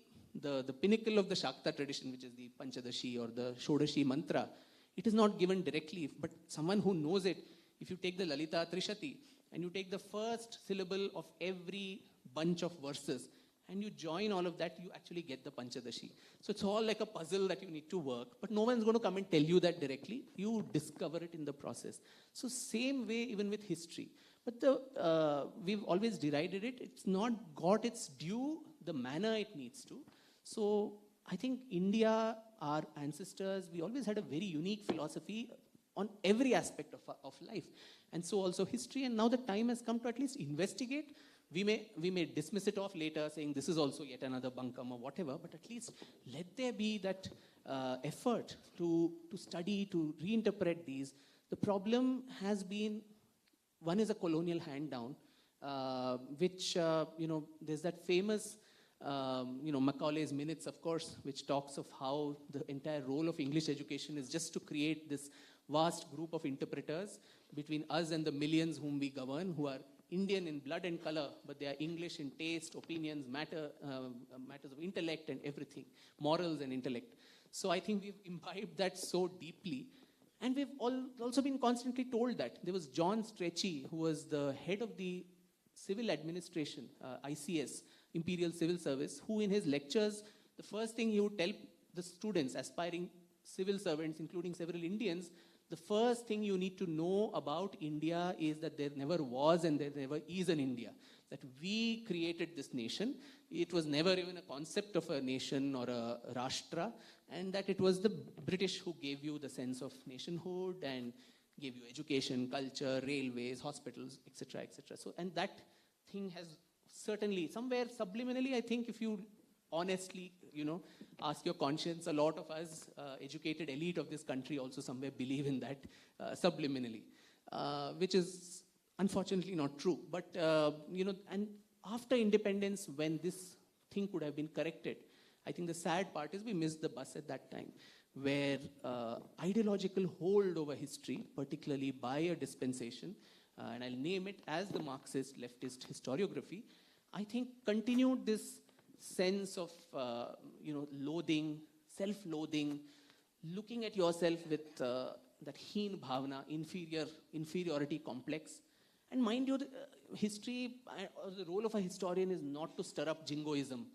pinnacle of the Shakta tradition, which is the Panchadashi or the Shodashi mantra, it is not given directly, but someone who knows it, if you take the Lalita Trishati and you take the first syllable of every bunch of verses and you join all of that, you actually get the Panchadashi. So it's all like a puzzle that you need to work, but no one's going to come and tell you that directly. You discover it in the process. So same way even with history. But we've always derided it. It's not got its due the manner it needs to. So I think India, our ancestors, we always had a very unique philosophy on every aspect of life. And so also history. And now the time has come to at least investigate. We may dismiss it off later saying this is also yet another bunkum or whatever, but at least let there be that effort to study, to reinterpret these. The problem has been, one is a colonial hand down, which, there's that famous, Macaulay's Minutes, of course, which talks of how the entire role of English education is just to create this vast group of interpreters between us and the millions whom we govern, who are Indian in blood and color, but they are English in taste, opinions, matters of intellect and everything, morals and intellect. So I think we've imbibed that so deeply. And we've also been constantly told that. There was John Stretchy, who was the head of the civil administration, ICS, Imperial Civil Service, who in his lectures, the first thing he would tell the students, aspiring civil servants, including several Indians, the first thing you need to know about India is that there never was and there never is an India. That we created this nation. It was never even a concept of a nation or a Rashtra, and that it was the British who gave you the sense of nationhood and gave you education, culture, railways, hospitals, etc., etc. So, and that thing has certainly, somewhere subliminally, I think if you honestly, ask your conscience, a lot of us, educated elite of this country also somewhere believe in that subliminally, which is unfortunately not true. But, and after independence, when this thing could have been corrected, I think the sad part is we missed the bus at that time, where ideological hold over history, particularly by a dispensation, and I'll name it as the Marxist leftist historiography, I think continued this sense of, loathing, self-loathing, looking at yourself with that heen bhavana, inferiority complex. And mind you, history, or the role of a historian is not to stir up jingoism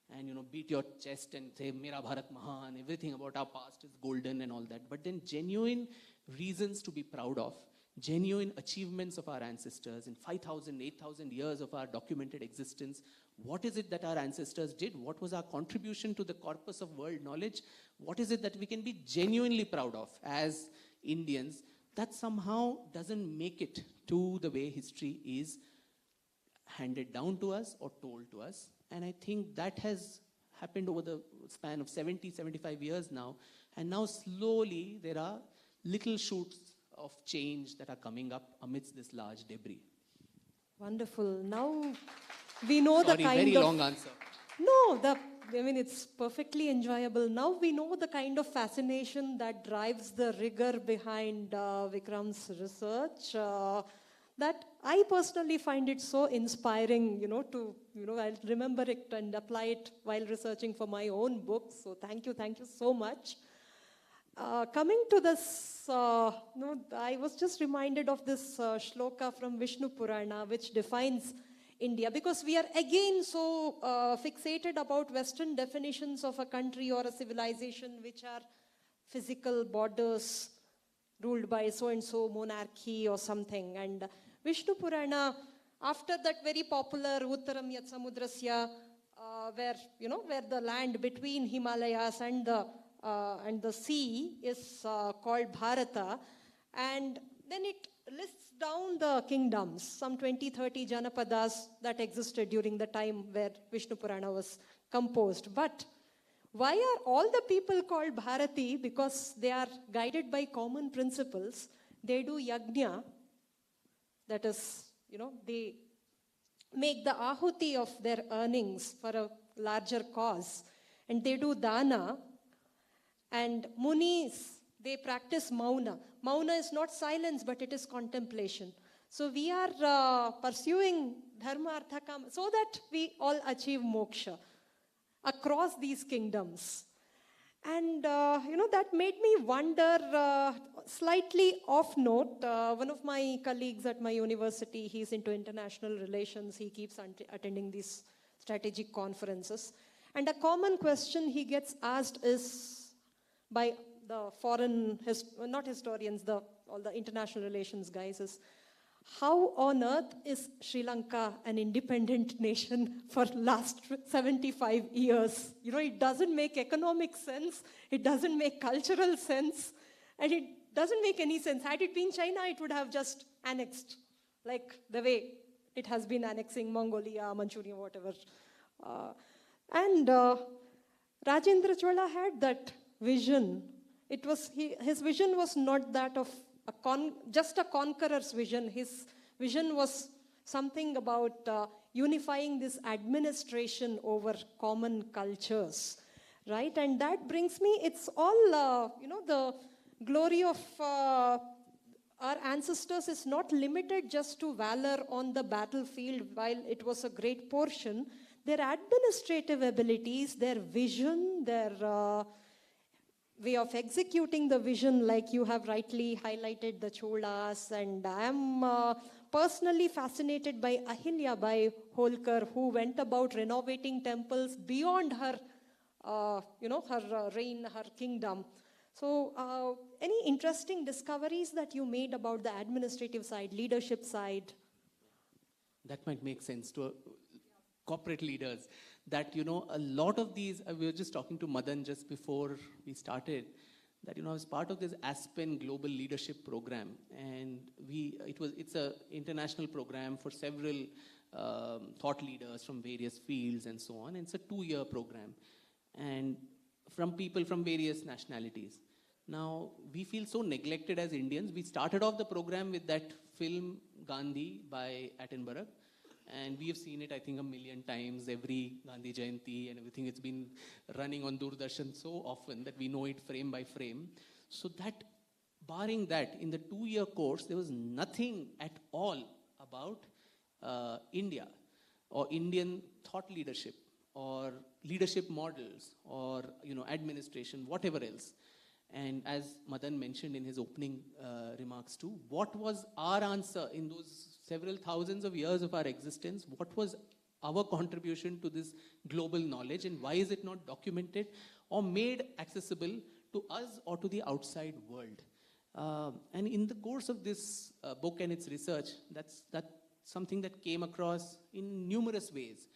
and, beat your chest and say, Mera Bharat Mahan, everything about our past is golden and all that. But then genuine reasons to be proud of, genuine achievements of our ancestors in 5,000, 8,000 years of our documented existence. What is it that our ancestors did? What was our contribution to the corpus of world knowledge? What is it that we can be genuinely proud of as Indians? That somehow doesn't make it to the way history is handed down to us or told to us. And I think that has happened over the span of 70, 75 years now. And now slowly there are little shoots of change that are coming up amidst this large debris. Wonderful. Now we know Sorry, the kind very of... long answer. No, it's perfectly enjoyable. Now we know the kind of fascination that drives the rigor behind Vikram's research. That I personally find it so inspiring, I'll remember it and apply it while researching for my own books. So thank you so much. Coming to this, I was just reminded of this shloka from Vishnu Purana, which defines India, because we are again so fixated about Western definitions of a country or a civilization, which are physical borders ruled by so-and-so monarchy or something. And Vishnu Purana, after that very popular Uttaram Yat Samudrasya, where the land between Himalayas and the sea is called Bharata, and then it lists down the kingdoms, some 20-30 Janapadas that existed during the time where Vishnu Purana was composed. But why are all the people called Bharati? Because they are guided by common principles. They do yajna, that is, they make the ahuti of their earnings for a larger cause. And they do dana. And munis, they practice mauna. Mauna is not silence, but it is contemplation. So we are pursuing dharma, artha, kama, so that we all achieve moksha across these kingdoms. And, that made me wonder, slightly off note, one of my colleagues at my university, he's into international relations, he keeps attending these strategic conferences. And a common question he gets asked is by the foreign, not historians, all the international relations guys, is how on earth is Sri Lanka an independent nation for last 75 years? It doesn't make economic sense, it doesn't make cultural sense, and it doesn't make any sense. Had it been China, it would have just annexed, like the way it has been annexing Mongolia, Manchuria, whatever. And Rajendra Chola had that vision. His vision was not that of just a conqueror's vision. His vision was something about unifying this administration over common cultures, right? And that brings me, it's all, the glory of our ancestors is not limited just to valor on the battlefield, while it was a great portion. Their administrative abilities, their vision, their way of executing the vision, like you have rightly highlighted the Cholas, and I am personally fascinated by Ahilya, by Holkar, who went about renovating temples beyond her her reign, her kingdom. So, any interesting discoveries that you made about the administrative side, leadership side? That might make sense to corporate leaders. That, a lot of these, we were just talking to Madan just before we started, that, I was part of this Aspen Global Leadership Program. And it's a international program for several thought leaders from various fields and so on. And it's a 2-year program. And from people from various nationalities. Now, we feel so neglected as Indians. We started off the program with that film Gandhi by Attenborough. And we have seen it, I think, 1,000,000 times, every Gandhi Jayanti and everything. It's been running on Doordarshan so often that we know it frame by frame. So that, barring that, in the 2-year course, there was nothing at all about India or Indian thought leadership or leadership models or, administration, whatever else. And as Madan mentioned in his opening remarks too, what was our answer in those several thousands of years of our existence? What was our contribution to this global knowledge, and why is it not documented or made accessible to us or to the outside world? And in the course of this book and its research, that's something that came across in numerous ways.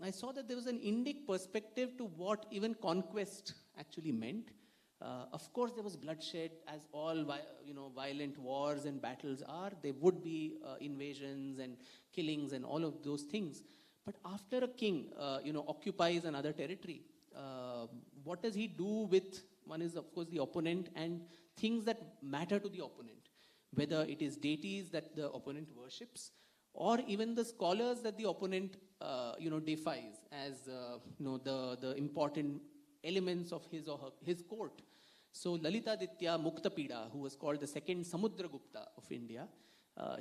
I saw that there was an Indic perspective to what even conquest actually meant. Of course, there was bloodshed, as all violent wars and battles are. There would be invasions and killings and all of those things. But after a king, occupies another territory, what does he do with, one is of course the opponent and things that matter to the opponent, whether it is deities that the opponent worships, or even the scholars that the opponent, defies as, the important elements of his court. So Lalitaditya Muktapida, who was called the second Samudragupta of India,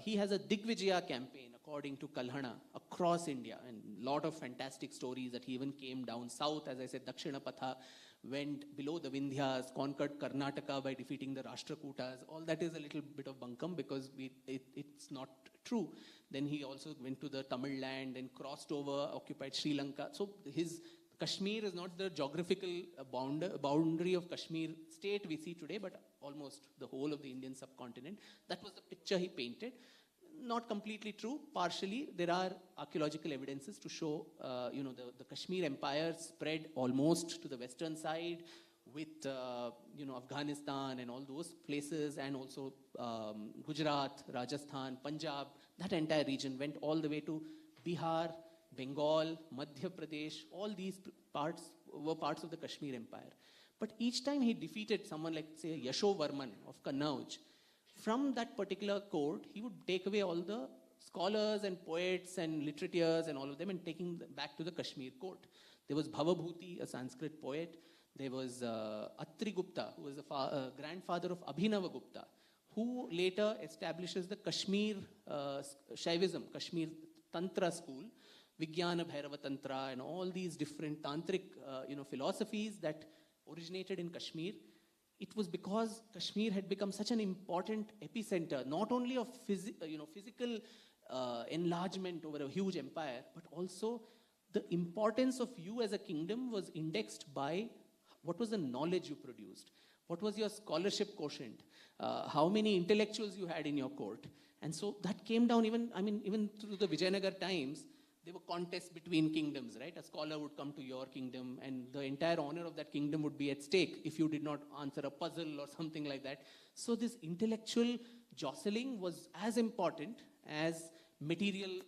he has a Digvijaya campaign, according to Kalhana, across India, and a lot of fantastic stories that he even came down south, as I said, Dakshinapatha, went below the Vindhyas, conquered Karnataka by defeating the Rashtrakutas. All that is a little bit of bunkum because it's not true. Then he also went to the Tamil land and crossed over, occupied Sri Lanka. So his Kashmir is not the geographical boundary of Kashmir state we see today, but almost the whole of the Indian subcontinent. That was the picture he painted. Not completely true, partially. There are archaeological evidences to show, the Kashmir empire spread almost to the western side with, Afghanistan and all those places, and also Gujarat, Rajasthan, Punjab. That entire region went all the way to Bihar, Bengal, Madhya Pradesh. All these parts were parts of the Kashmir empire. But each time he defeated someone like, say, Yashovarman of Kannauj, from that particular court, he would take away all the scholars and poets and literateurs and all of them and taking them back to the Kashmir court. There was Bhavabhuti, a Sanskrit poet. There was Atri Gupta, who was the grandfather of Abhinava Gupta, who later establishes the Kashmir Shaivism, Kashmir Tantra school, Vijnana Bhairava Tantra, and all these different tantric philosophies that originated in Kashmir. It was because Kashmir had become such an important epicenter, not only of physical enlargement over a huge empire, but also the importance of you as a kingdom was indexed by what was the knowledge you produced, what was your scholarship quotient, how many intellectuals you had in your court. And so that came down even through the Vijayanagar times. There were contests between kingdoms, right? A scholar would come to your kingdom and the entire honor of that kingdom would be at stake if you did not answer a puzzle or something like that. So this intellectual jostling was as important as material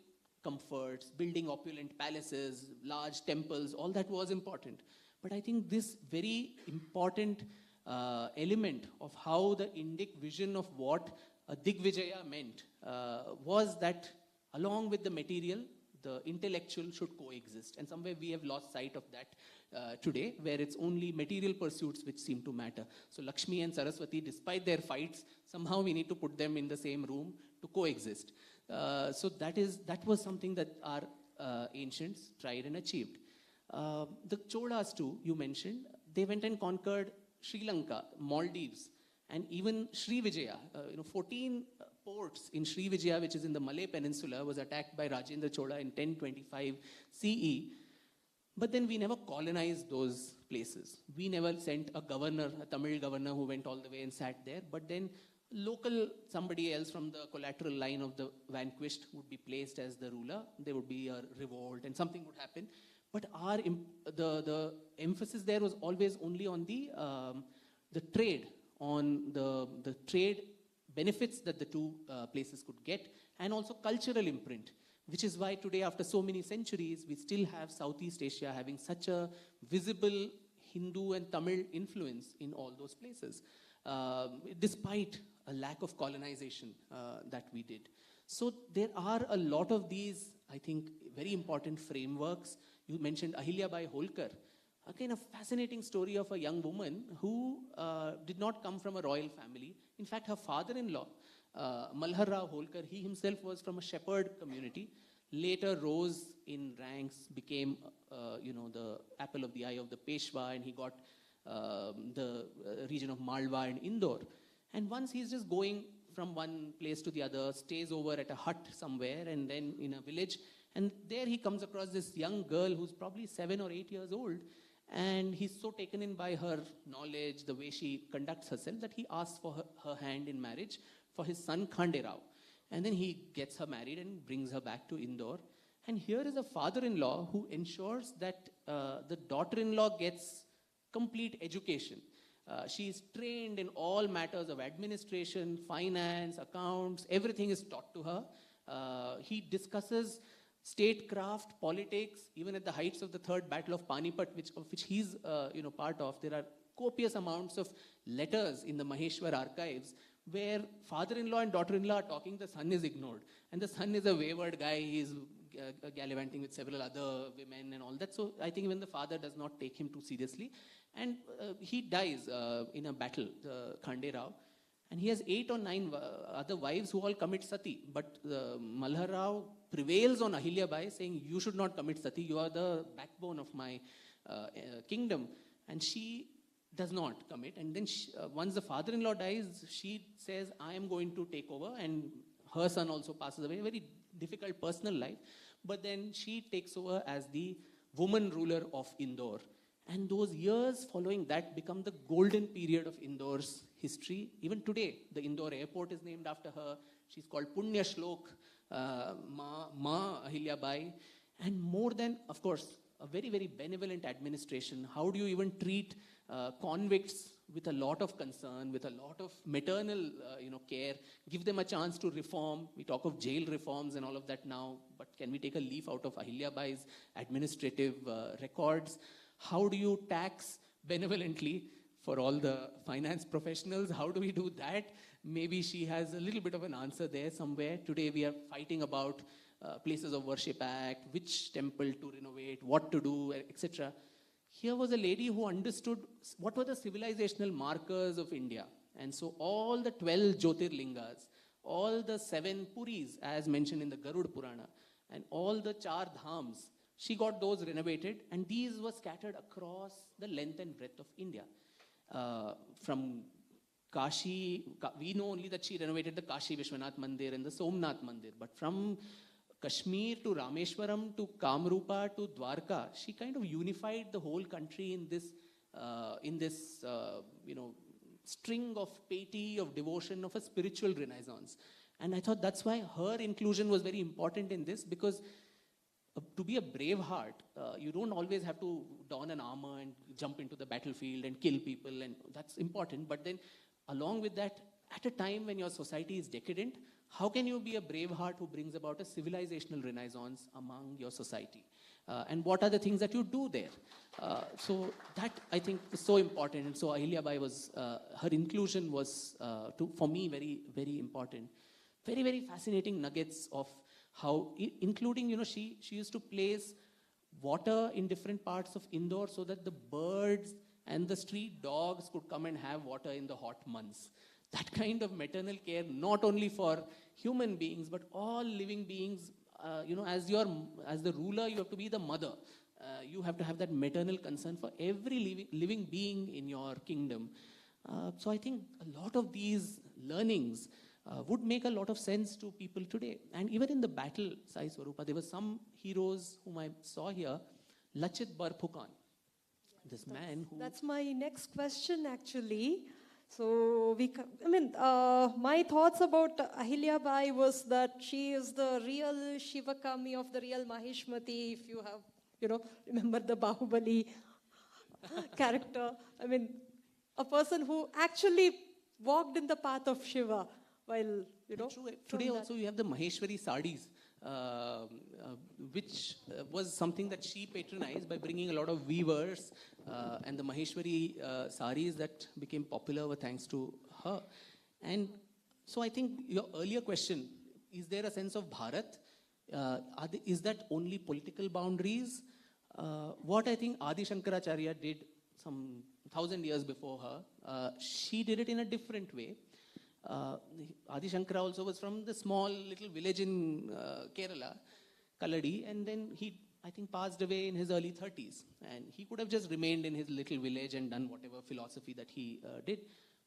comforts, building opulent palaces, large temples, all that was important. But I think this very important element of how the Indic vision of what Digvijaya meant was that along with the material, the intellectual should coexist. And somewhere we have lost sight of that today, where it's only material pursuits which seem to matter. So Lakshmi and Saraswati, despite their fights, somehow we need to put them in the same room to coexist. So that was something that our ancients tried and achieved. The Cholas too, you mentioned, they went and conquered Sri Lanka, Maldives, and even Sri Vijaya. 14 ports in Sri Vijaya, which is in the Malay Peninsula, was attacked by Rajendra Chola in 1025 CE. But then we never colonized those places. We never sent a governor, a Tamil governor who went all the way and sat there. But then local, somebody else from the collateral line of the vanquished would be placed as the ruler. There would be a revolt and something would happen. But the emphasis there was always only on the trade, on the trade benefits that the two places could get, and also cultural imprint, which is why today, after so many centuries, we still have Southeast Asia having such a visible Hindu and Tamil influence in all those places, despite a lack of colonization that we did. So there are a lot of these, I think, very important frameworks. You mentioned Ahilyabai Holkar. Again, a fascinating story of a young woman who did not come from a royal family. In fact, her father-in-law, Malhar Rao Holkar, he himself was from a shepherd community, later rose in ranks, became, the apple of the eye of the Peshwa, and he got the region of Malwa and Indore. And once he's just going from one place to the other, stays over at a hut somewhere, and then in a village, and there he comes across this young girl who's probably 7 or 8 years old, and he's so taken in by her knowledge, the way she conducts herself, that he asks for her hand in marriage for his son Khande Rao. And then he gets her married and brings her back to Indore. And here is a father-in-law who ensures that the daughter-in-law gets complete education. She is trained in all matters of administration, finance, accounts, everything is taught to her. He discusses statecraft, politics, even at the heights of the Third Battle of Panipat, of which he's part of. There are copious amounts of letters in the Maheshwar archives where father-in-law and daughter-in-law are talking, the son is ignored. And the son is a wayward guy, he's gallivanting with several other women and all that. So I think even the father does not take him too seriously. And he dies in a battle, Khande Rao. And he has 8 or 9 other wives who all commit sati. But Malhar Rao prevails on Ahilyabai, saying, you should not commit sati, you are the backbone of my kingdom. And she does not commit. And then once the father-in-law dies, she says, I am going to take over. And her son also passes away. A very difficult personal life. But then she takes over as the woman ruler of Indore. And those years following that become the golden period of Indore's history. Even today, the Indore airport is named after her. She's called Punya Shlok, Ma Ahilyabai. And more than, of course, a very, very benevolent administration. How do you even treat convicts with a lot of concern, with a lot of maternal care, give them a chance to reform. We talk of jail reforms and all of that now, but can we take a leaf out of Ahilyabai's administrative records? How do you tax benevolently for all the finance professionals? How do we do that? Maybe she has a little bit of an answer there somewhere. Today we are fighting about Places of Worship Act, which temple to renovate, what to do, etc. Here was a lady who understood what were the civilizational markers of India. And so all the 12 Jyotirlingas, all the 7 Puris, as mentioned in the Garud Purana, and all the 4 Dhams, she got those renovated, and these were scattered across the length and breadth of India. From Kashi, we know only that she renovated the Kashi Vishwanath Mandir and the Somnath Mandir, but from Kashmir to Rameshwaram to Kamrupa to Dwarka, she kind of unified the whole country in this string of piety, of devotion, of a spiritual renaissance. And I thought that's why her inclusion was very important in this, because to be a brave heart, you don't always have to don an armor and jump into the battlefield and kill people, and that's important. But then along with that, at a time when your society is decadent, how can you be a brave heart who brings about a civilizational renaissance among your society? And what are the things that you do there? So that, I think, is so important. And so Ahilyabai was, her inclusion was, for me, very, very important. Very, very fascinating nuggets of how, including, she used to place water in different parts of Indore so that the birds and the street dogs could come and have water in the hot months. That kind of maternal care, not only for human beings, but all living beings. As the ruler, you have to be the mother. You have to have that maternal concern for every living being in your kingdom. So I think a lot of these learnings would make a lot of sense to people today. And even in the battle, Sai Swarupa, there were some heroes whom I saw here, Lachit Barphukan. This man who... That's my next question, actually. So, my thoughts about Ahilyabai was that she is the real Shivakami of the real Mahishmati, if you have, remember the Bahubali character. I mean, a person who actually walked in the path of Shiva while, True. Today also you have the Maheshwari sarees, which was something that she patronized by bringing a lot of weavers, and the Maheshwari sarees that became popular were thanks to her. And so I think your earlier question, is there a sense of Bharat? Is that only political boundaries? What I think Adi Shankaracharya did some 1,000 years before her, she did it in a different way. Adi Shankara also was from the small little village in Kerala, Kaladi, and then he, I think, passed away in his early 30s. And he could have just remained in his little village and done whatever philosophy that he did.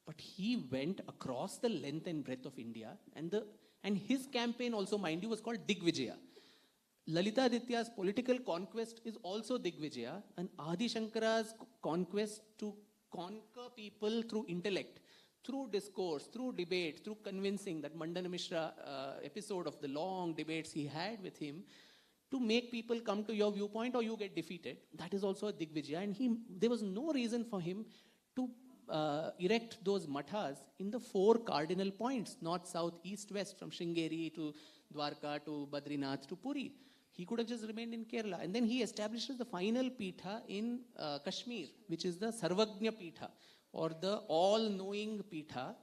But he went across the length and breadth of India, and his campaign also, mind you, was called Digvijaya. Lalita Aditya's political conquest is also Digvijaya, and Adi Shankara's conquest to conquer people through intellect, through discourse, through debate, through convincing, that Mandana Mishra episode of the long debates he had with him, to make people come to your viewpoint or you get defeated. That is also a Digvijaya, and there was no reason for him to erect those mathas in the 4 cardinal points, north, south, east, west, from Sringeri to Dwarka to Badrinath to Puri. He could have just remained in Kerala. And then he establishes the final Pitha in Kashmir, which is the Sarvagnya Pitha, or the all-knowing Pitha,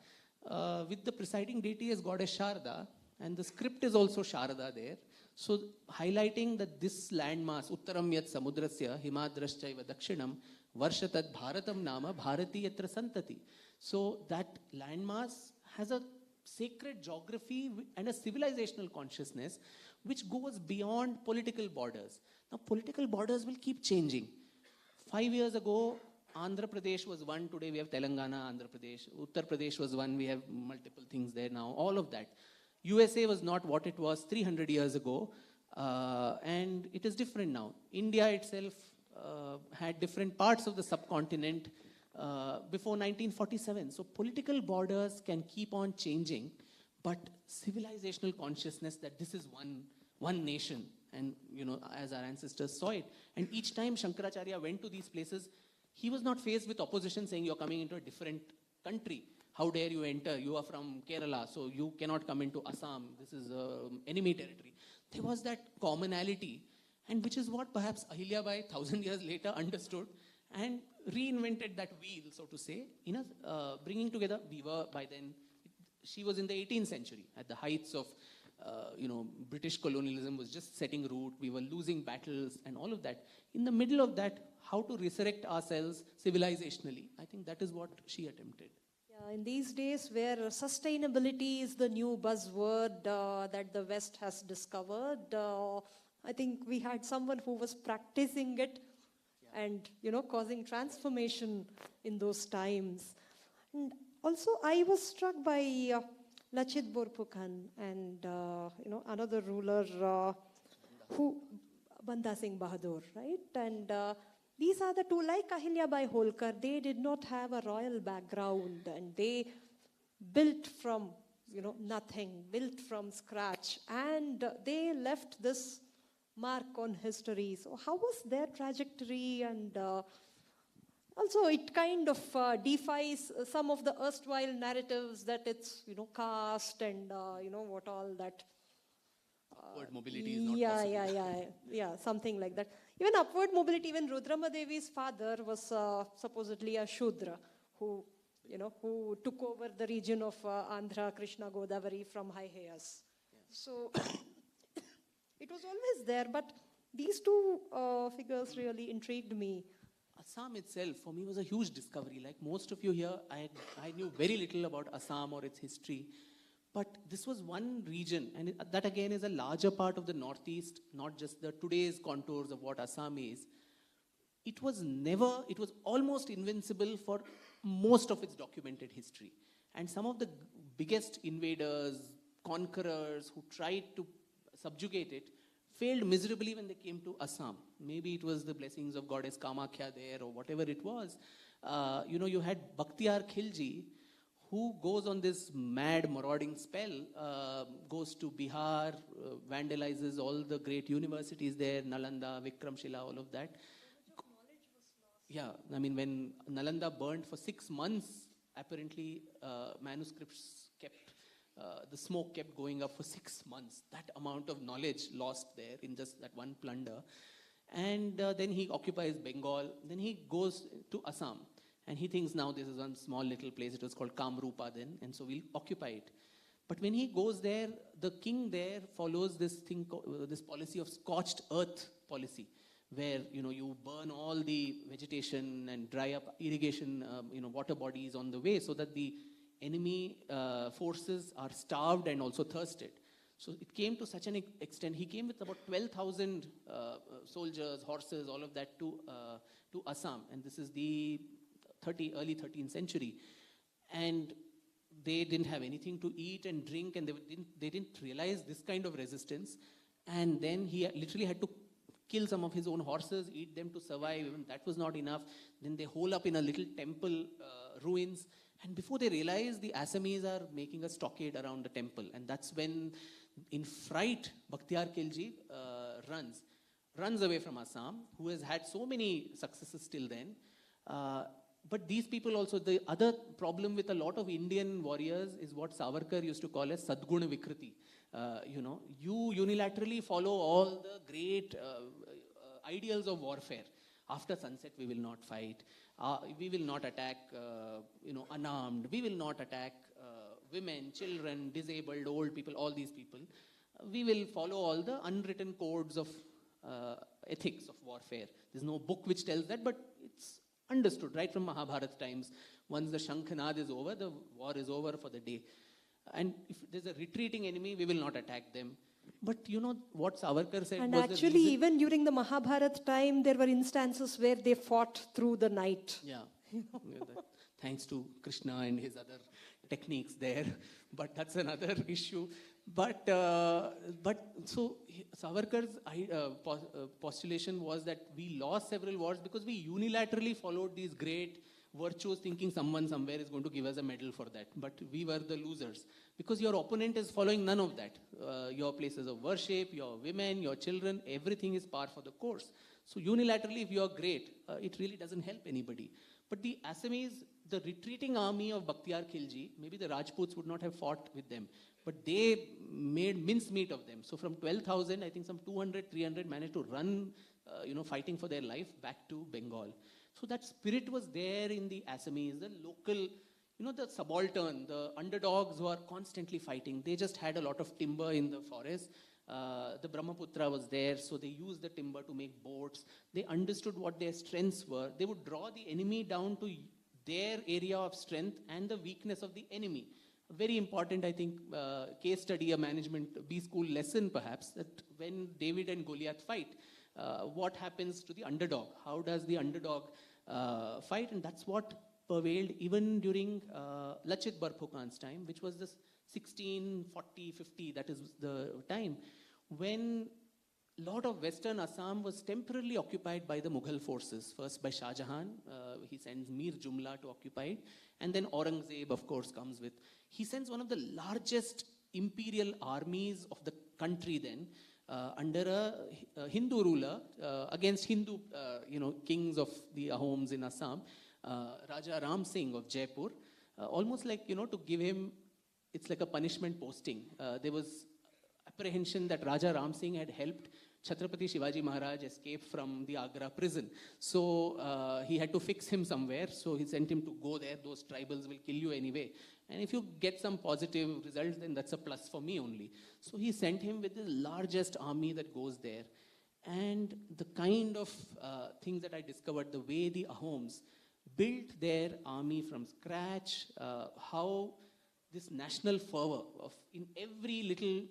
with the presiding deity as goddess Sharda, and the script is also Sharda there. So highlighting that this landmass, Uttaram yat samudrasya, himadraschaiva dakshinam, varshatat bharatam nama, bharati yatra santati. So that landmass has a sacred geography and a civilizational consciousness which goes beyond political borders. Now, political borders will keep changing. 5 years ago, Andhra Pradesh was one. Today we have Telangana, Andhra Pradesh. Uttar Pradesh was one. We have multiple things there now. All of that. USA was not what it was 300 years ago. And it is different now. India itself had different parts of the subcontinent before 1947. So political borders can keep on changing, but civilizational consciousness that this is one nation, and as our ancestors saw it. And each time Shankaracharya went to these places, he was not faced with opposition saying, you're coming into a different country. How dare you enter? You are from Kerala, so you cannot come into Assam. This is enemy territory. There was that commonality, and which is what perhaps Ahilyabai 1,000 years later understood and reinvented that wheel, so to say, bringing together. We were, by then, she was in the 18th century, at the heights of, British colonialism was just setting root. We were losing battles and all of that. In the middle of that, how to resurrect ourselves civilizationally. I think that is what she attempted. Yeah, in these days where sustainability is the new buzzword that the West has discovered, I think we had someone who was practicing it and, causing transformation in those times. And also, I was struck by Lachit Borphukan and, another ruler Banda Singh Bahadur, right? And these are the two, like Ahilyabai Holkar, they did not have a royal background, and they built from, nothing, built from scratch, and they left this mark on history. So how was their trajectory? And also it kind of defies some of the erstwhile narratives that it's, caste and, what all that. Upward mobility is not possible. Yeah, something like that. Even upward mobility, even Rudrama Devi's father was supposedly a Shudra who took over the region of Andhra, Krishna, Godavari from Hyhayas. Yeah. So it was always there, but these two figures really intrigued me. Assam itself, for me, was a huge discovery. Like most of you here, I knew very little about Assam or its history. But this was one region, and that again is a larger part of the Northeast, not just the today's contours of what Assam is. It was almost invincible for most of its documented history. And some of the biggest invaders, conquerors who tried to subjugate it, failed miserably when they came to Assam. Maybe it was the blessings of goddess Kamakhya there or whatever it was. You had Bakhtiyar Khilji, who goes on this mad marauding spell, goes to Bihar, vandalizes all the great universities there, Nalanda, Vikramshila, all of that. Yeah, I mean, when Nalanda burned for 6 months, apparently manuscripts kept, the smoke kept going up for 6 months. That amount of knowledge lost there in just that one plunder. And then he occupies Bengal. Then he goes to Assam. And he thinks now this is one small little place. It was called Kamrupa then. And so we'll occupy it. But when he goes there, the king there follows this thing, this policy of scorched earth policy, where you burn all the vegetation and dry up irrigation, water bodies on the way, so that the enemy forces are starved and also thirsted. So it came to such an extent. He came with about 12,000 soldiers, horses, all of that to Assam, and this is the early 13th century, and they didn't have anything to eat and drink, and they didn't realize this kind of resistance. And then he literally had to kill some of his own horses, eat them to survive. Even that was not enough. Then they hole up in a little temple ruins, and before they realize, the Assamese are making a stockade around the temple. And that's when, in fright, Bakhtiyar Khilji runs away from Assam, who has had so many successes till then. But these people also, the other problem with a lot of Indian warriors is what Savarkar used to call as Sadguna Vikriti. You unilaterally follow all the great ideals of warfare. After sunset, we will not fight. We will not attack, unarmed. We will not attack women, children, disabled, old people, all these people. We will follow all the unwritten codes of ethics of warfare. There's no book which tells that, but it's understood right from Mahabharat times. Once the Shankhanad is over, the war is over for the day. And if there's a retreating enemy, we will not attack them. But what Savarkar said and was actually, the reason. even during the Mahabharat time, there were instances where they fought through the night. Yeah. Thanks to Krishna and his other techniques there. But that's another issue. But so Savarkar's postulation was that we lost several wars because we unilaterally followed these great virtues, thinking someone somewhere is going to give us a medal for that. But we were the losers because your opponent is following none of that. Your places of worship, your women, your children, everything is par for the course. So unilaterally, if you are great, it really doesn't help anybody. But the Assamese, the retreating army of Bakhtiyar Khilji, maybe the Rajputs would not have fought with them, but they made mincemeat of them. So from 12,000, I think some 200, 300 managed to run, fighting for their life back to Bengal. So that spirit was there in the Assamese, the local, the subaltern, the underdogs who are constantly fighting. They just had a lot of timber in the forest. The Brahmaputra was there, so they used the timber to make boats. They understood what their strengths were. They would draw the enemy down to their area of strength and the weakness of the enemy. A very important, I think, case study, a management B-school lesson perhaps, that when David and Goliath fight, what happens to the underdog? How does the underdog fight? And that's what prevailed even during Lachit Barphukan's time, which was this 1640-50, that is the time, when a lot of western Assam was temporarily occupied by the Mughal forces. First by Shah Jahan, he sends Mir Jumla to occupy it, and then Aurangzeb, of course, comes with. He sends one of the largest imperial armies of the country then, under a Hindu ruler, against Hindu, kings of the Ahoms in Assam, Raja Ram Singh of Jaipur, almost like, to give him, it's like a punishment posting. There was apprehension that Raja Ram Singh had helped Chhatrapati Shivaji Maharaj escape from the Agra prison. So he had to fix him somewhere. So he sent him to go there. Those tribals will kill you anyway. And if you get some positive results, then that's a plus for me only. So he sent him with the largest army that goes there. And the kind of things that I discovered, the way the Ahoms built their army from scratch, how this national fervor of in every little,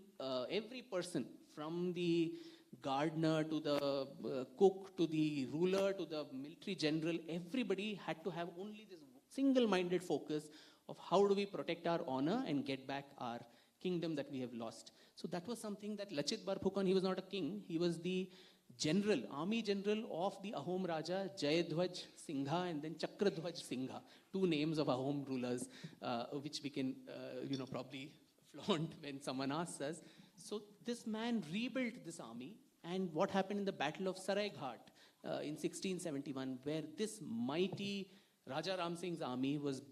every person, from the gardener to the cook to the ruler to the military general, everybody had to have only this single-minded focus of how do we protect our honor and get back our kingdom that we have lost. So that was something that Lachit Barphukan, he was not a king, he was the general, army general of the Ahom Raja Jayadhwaj Singha and then Chakradhwaj Singha, two names of Ahom rulers, which we can, probably flaunt when someone asks us. So this man rebuilt this army, and what happened in the Battle of Saraighat in 1671, where this mighty Raja Ram Singh's army was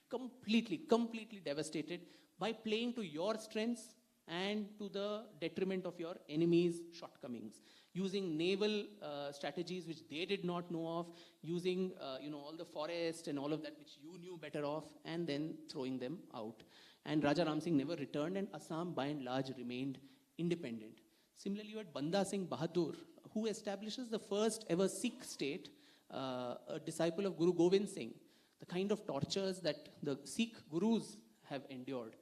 completely devastated by playing to your strengths and to the detriment of your enemy's shortcomings, using naval strategies which they did not know of, using all the forest and all of that which you knew better of, and then throwing them out. And Raja Ram Singh never returned, and Assam by and large remained independent. Similarly, you had Banda Singh Bahadur, who establishes the first ever Sikh state, a disciple of Guru Gobind Singh. The kind of tortures that the Sikh gurus have endured.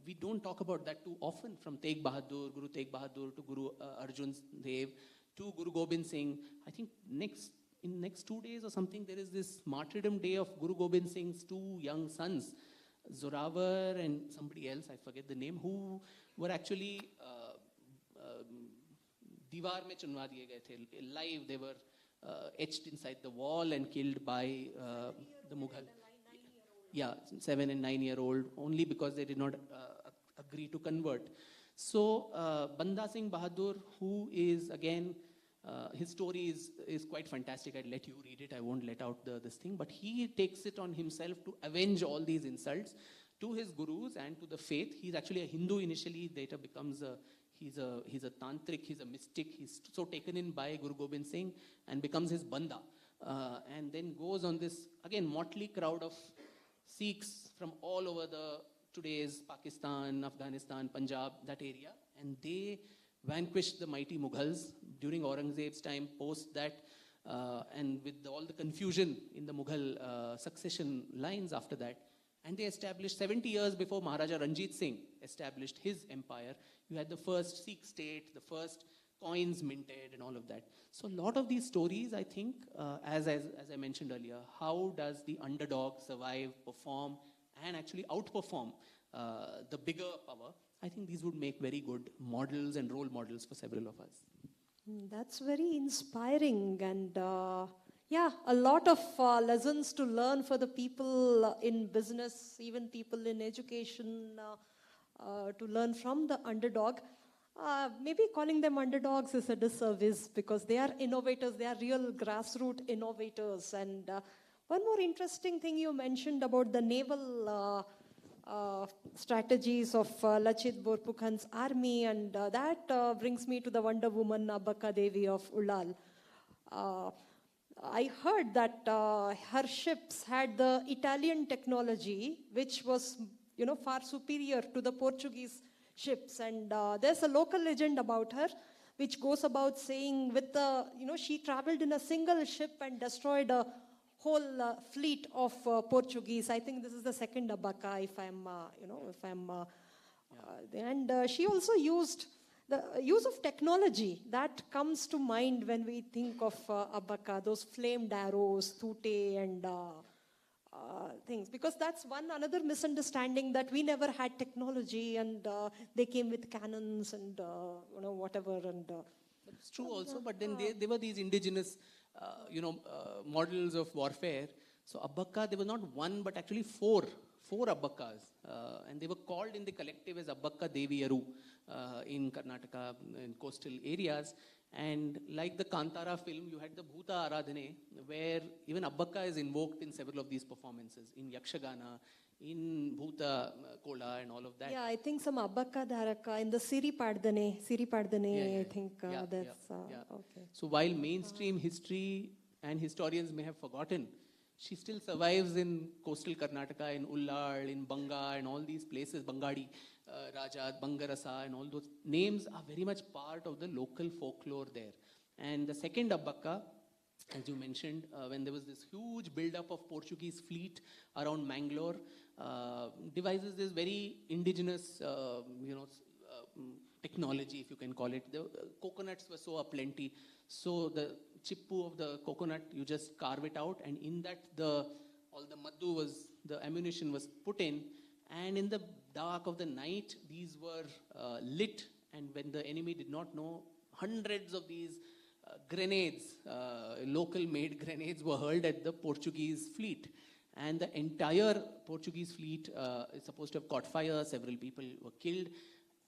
We don't talk about that too often, from Guru Tegh Bahadur to Guru Arjun Dev to Guru Gobind Singh. I think in next 2 days or something, there is this martyrdom day of Guru Gobind Singh's two young sons, Zorawar and somebody else, I forget the name, who were actually Diwar mein chunwa diye gaye the. Live, they were etched inside the wall and killed by the Mughal. Yeah, 7 and 9-year-old, only because they did not agree to convert. So Banda Singh Bahadur, who is again, his story is quite fantastic. I'd let you read it. I won't let out this thing. But he takes it on himself to avenge all these insults to his gurus and to the faith. He's actually a Hindu initially, later becomes he's a tantric, he's a mystic. He's so taken in by Guru Gobind Singh and becomes his Banda. And then goes on this, again, motley crowd of Sikhs from all over today's Pakistan, Afghanistan, Punjab, that area. And they vanquished the mighty Mughals during Aurangzeb's time, post that, and with all the confusion in the Mughal succession lines after that. And they established, 70 years before Maharaja Ranjit Singh established his empire, you had the first Sikh state, the first coins minted and all of that. So a lot of these stories, I think, as I mentioned earlier, how does the underdog survive, perform, and actually outperform the bigger power? I think these would make very good models and role models for several of us. That's very inspiring, and a lot of lessons to learn for the people in business, even people in education, to learn from the underdog. Maybe calling them underdogs is a disservice, because they are innovators, they are real grassroots innovators. And one more interesting thing you mentioned about the naval strategies of Lachit Borpukhan's army, and that brings me to the Wonder Woman Abbakka Devi of Ullal. I heard that her ships had the Italian technology, which was far superior to the Portuguese ships. And there's a local legend about her, which goes about saying she traveled in a single ship and destroyed a whole fleet of Portuguese. I think this is the second Abbakka, and she also used the use of technology. That comes to mind when we think of Abbakka, those flamed arrows, tute, and things. Because that's another misunderstanding, that we never had technology, and they came with cannons and whatever. And it's true also, but then they were these indigenous models of warfare. So Abbakka, there was not one, but actually four Abbakkas. And they were called in the collective as Abbakka Devi Aru in Karnataka, in coastal areas. And like the Kantara film, you had the Bhuta Aradhane, where even Abbakka is invoked in several of these performances, in Yakshagana, in Bhuta Kola and all of that. Yeah, I think some Abbakka Dharaka in the Siri Pardane, I think that's okay. So while mainstream history and historians may have forgotten, she still survives in coastal Karnataka, in Ullal, in Banga, and all these places, Bangadi, Rajat, Bangarasa, and all those names are very much part of the local folklore there. And the second Abbakka, as you mentioned, when there was this huge build-up of Portuguese fleet around Mangalore, devises this very indigenous, technology, if you can call it. The coconuts were so aplenty, so the chippu of the coconut, you just carve it out, and in that all the maddu the ammunition was put in, And in the dark of the night, these were lit, and when the enemy did not know, hundreds of these grenades, local-made grenades, were hurled at the Portuguese fleet. And the entire Portuguese fleet is supposed to have caught fire, several people were killed.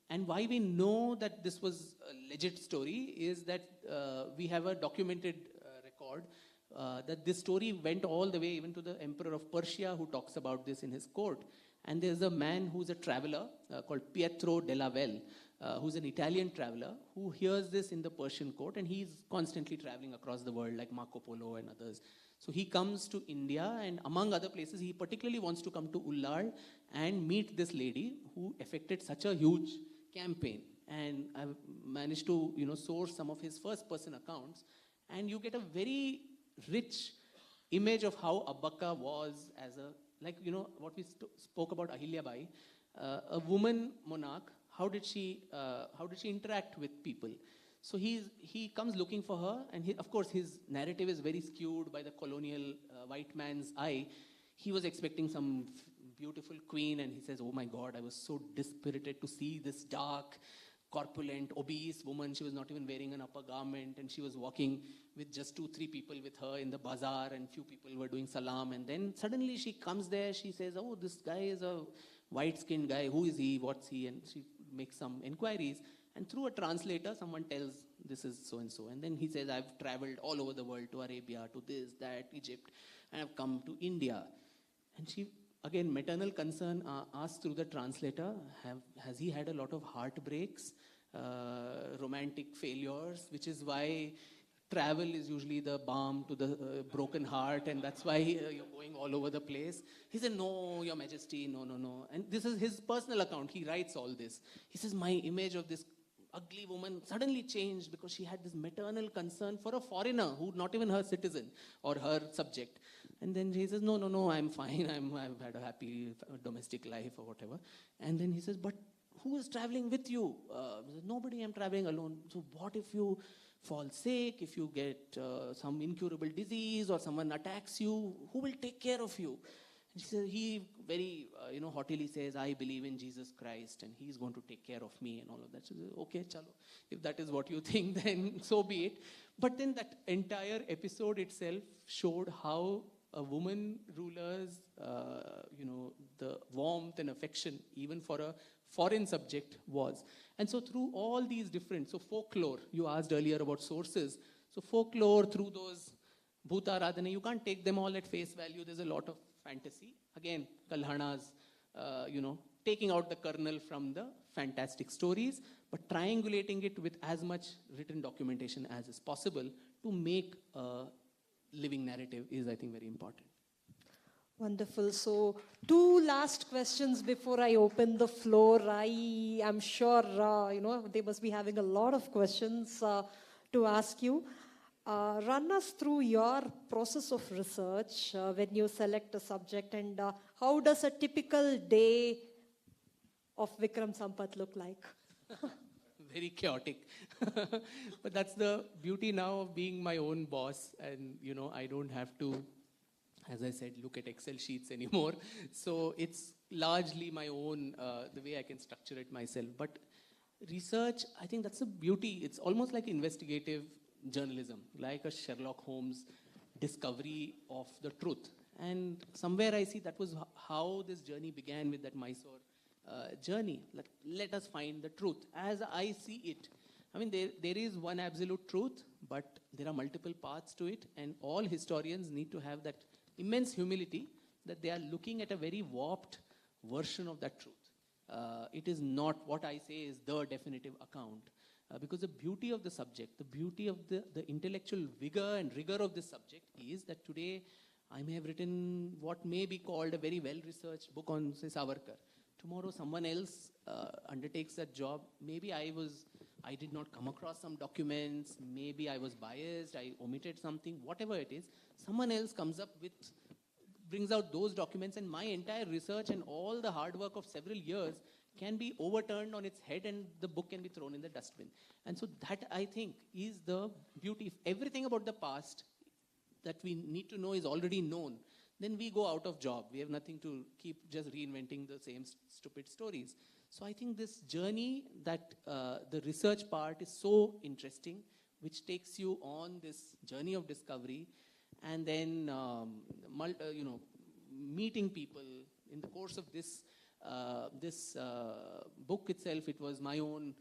And why we know that this was a legit story is that we have a documented record that this story went all the way even to the Emperor of Persia, who talks about this in his court. And there's a man who's a traveler called Pietro della Vel, who's an Italian traveler, who hears this in the Persian court, and he's constantly traveling across the world like Marco Polo and others. So he comes to India, and among other places, he particularly wants to come to Ullal and meet this lady who effected such a huge campaign. And I've managed to source some of his first-person accounts, and you get a very rich image of how Abbaka was as a, what we spoke about Ahilyabai, a woman monarch. How did she interact with people? So he comes looking for her, and of course his narrative is very skewed by the colonial white man's eye. He was expecting some beautiful queen, and he says, "Oh my God, I was so dispirited to see this dark, corpulent, obese woman. She was not even wearing an upper garment, and she was walking with just 2-3 people with her in the bazaar, and few people were doing salam. And then suddenly she comes there. She says, 'Oh, this guy is a white-skinned guy. Who is he? What's he?' And she makes some inquiries. And through a translator, someone tells, 'This is so-and-so.' And then he says, 'I've traveled all over the world, to Arabia, to this, that, Egypt, and I've come to India.' And she, again, maternal concern, asks through the translator, has he had a lot of heartbreaks, romantic failures, which is why travel is usually the balm to the broken heart, and that's why you're going all over the place. He said, 'No, Your Majesty, no.' And this is his personal account. He writes all this. He says, 'My image of this ugly woman suddenly changed because she had this maternal concern for a foreigner who not even her citizen or her subject.' And then he says, 'No, I'm fine. I've had a happy domestic life,' or whatever. And then he says, 'But who is traveling with you?' He says, 'Nobody, I'm traveling alone.' 'So what if you fall sick, if you get some incurable disease, or someone attacks you? Who will take care of you?' And he very haughtily says, 'I believe in Jesus Christ, and he's going to take care of me,' and all of that. So, okay, chalo. If that is what you think, then so be it. But then that entire episode itself showed how a woman ruler's, the warmth and affection, even for a foreign subject, was. And so through all these different, so folklore, you asked earlier about sources. So folklore, through those Bhuta Aradhana, you can't take them all at face value. There's a lot of fantasy. Again, Kalhanas, taking out the kernel from the fantastic stories, but triangulating it with as much written documentation as is possible to make a living narrative is, I think, very important. Wonderful. So, 2 last questions before I open the floor. I am sure, they must be having a lot of questions to ask you. Run us through your process of research when you select a subject, and how does a typical day of Vikram Sampath look like? Very chaotic. But that's the beauty now of being my own boss, and I don't have to, as I said, look at Excel sheets anymore. So it's largely my own, the way I can structure it myself. But research, I think that's the beauty. It's almost like investigative journalism, like a Sherlock Holmes discovery of the truth. And somewhere I see that was how this journey began, with that Mysore journey. Let us find the truth as I see it. I mean, there is one absolute truth, but there are multiple paths to it, and all historians need to have that immense humility that they are looking at a very warped version of that truth. It is not what I say is the definitive account, because the beauty of the subject, the beauty of the intellectual vigor and rigor of this subject is that today I may have written what may be called a very well-researched book on, say, Savarkar. Tomorrow someone else undertakes that job. Maybe I did not come across some documents, maybe I was biased, I omitted something, whatever it is. Someone else comes up brings out those documents, and my entire research and all the hard work of several years can be overturned on its head, and the book can be thrown in the dustbin. And so that, I think, is the beauty. If everything about the past that we need to know is already known, then we go out of job. We have nothing to keep just reinventing the same stupid stories. So I think this journey that the research part is so interesting, which takes you on this journey of discovery, and then meeting people in the course of this book itself. It was my own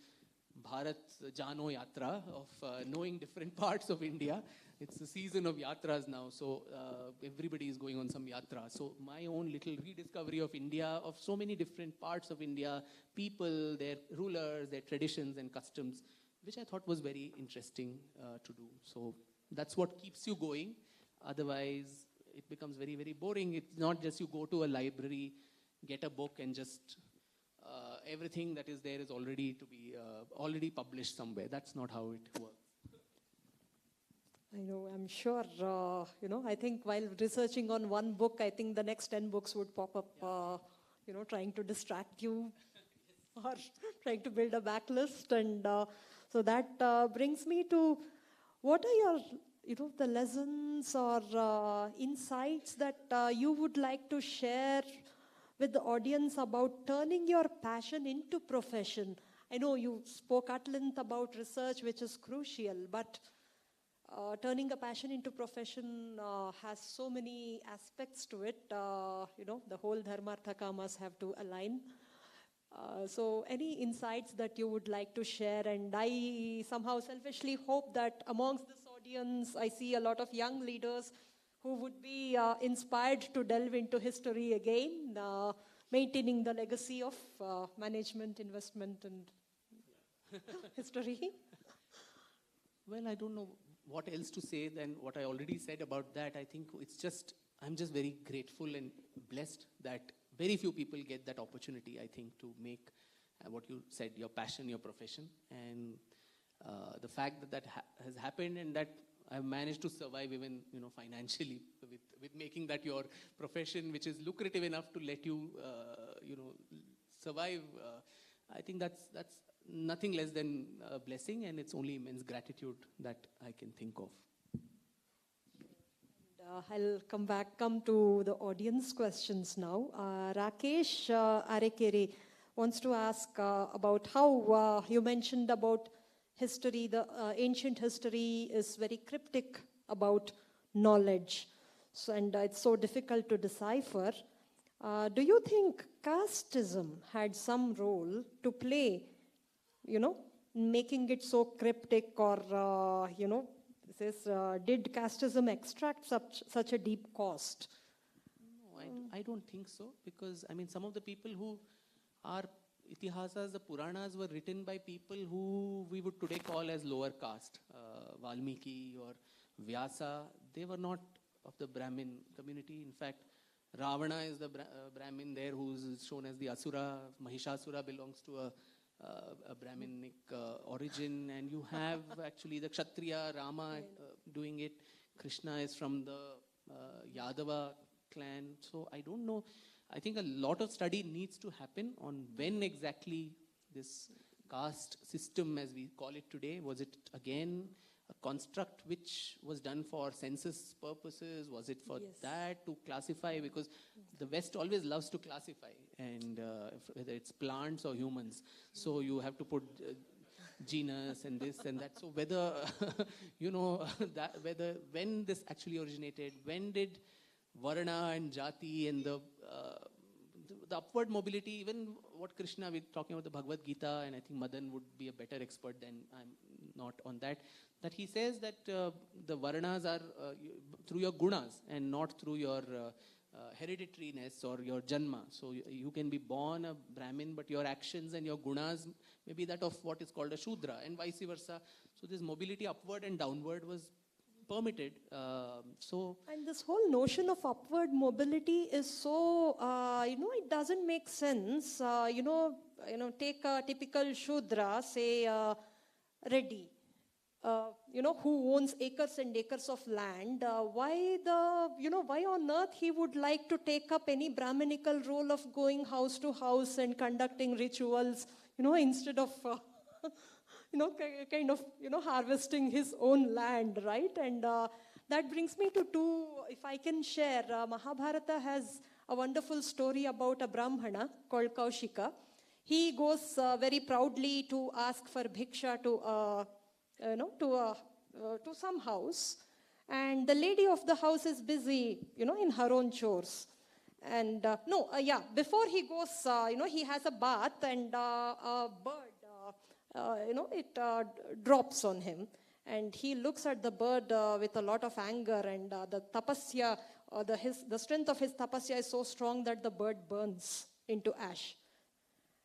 Bharat Jano Yatra of knowing different parts of India. It's the season of yatras now, so everybody is going on some yatra. So my own little rediscovery of India, of so many different parts of India, people, their rulers, their traditions and customs, which I thought was very interesting to do. So that's what keeps you going. Otherwise, it becomes very, very boring. It's not just you go to a library, get a book, and just everything that is there is already to be already published somewhere. That's not how it works. I know, I'm sure, I think while researching on one book, I think the next 10 books would pop up, trying to distract you or trying to build a backlist. And so that brings me to, what are your, the lessons or insights that you would like to share with the audience about turning your passion into profession? I know you spoke at length about research, which is crucial, but turning a passion into profession has so many aspects to it. The whole dharmartha kamas have to align. So any insights that you would like to share? And I somehow selfishly hope that amongst this audience, I see a lot of young leaders who would be inspired to delve into history again, maintaining the legacy of management, investment, and history. Well, I don't know what else to say than what I already said about that. I think I'm just very grateful and blessed that very few people get that opportunity, I think, to make what you said, your passion, your profession. And the fact that has happened, and that I've managed to survive even, financially with making that your profession, which is lucrative enough to let you, survive. I think that's nothing less than a blessing, and it's only immense gratitude that I can think of. I'll come to the audience questions now. Rakesh Arekere wants to ask about how you mentioned about history. The ancient history is very cryptic about knowledge, and it's so difficult to decipher. Do you think casteism had some role to play, making it so cryptic, or, did casteism extract such a deep cost? No, I don't think so, because, some of the people who are itihasas, the Puranas, were written by people who we would today call as lower caste. Valmiki or Vyasa, they were not of the Brahmin community. In fact, Ravana is the Brahmin there, who's shown as the Asura. Mahishasura belongs to a Brahminic origin, and you have actually the Kshatriya, Rama doing it. Krishna is from the Yadava clan. So I don't know. I think a lot of study needs to happen on when exactly this caste system, as we call it today, was it again a construct which was done for census purposes? Was it for that, to classify? Because the West always loves to classify, and whether it's plants or humans. So you have to put genus and this and that. So whether, when this actually originated, when did Varna and Jati and the upward mobility, even what Krishna, we're talking about the Bhagavad Gita, and I think Madan would be a better expert than I'm not on that he says that the Varnas are through your gunas and not through your hereditariness or your janma. So you can be born a Brahmin, but your actions and your gunas may be that of what is called a Shudra, and vice versa. So this mobility upward and downward was permitted. And this whole notion of upward mobility is so, it doesn't make sense. Take a typical Shudra, say Reddy, who owns acres and acres of land. Why on earth he would like to take up any Brahminical role of going house to house and conducting rituals, instead of harvesting his own land, right? And that brings me to two, if I can share. Mahabharata has a wonderful story about a Brahmana called Kaushika. He goes very proudly to ask for bhiksha to some house. And the lady of the house is busy, in her own chores. And before he goes, he has a bath and a bird, it drops on him. And he looks at the bird with a lot of anger, and the tapasya, the strength of his tapasya is so strong that the bird burns into ash.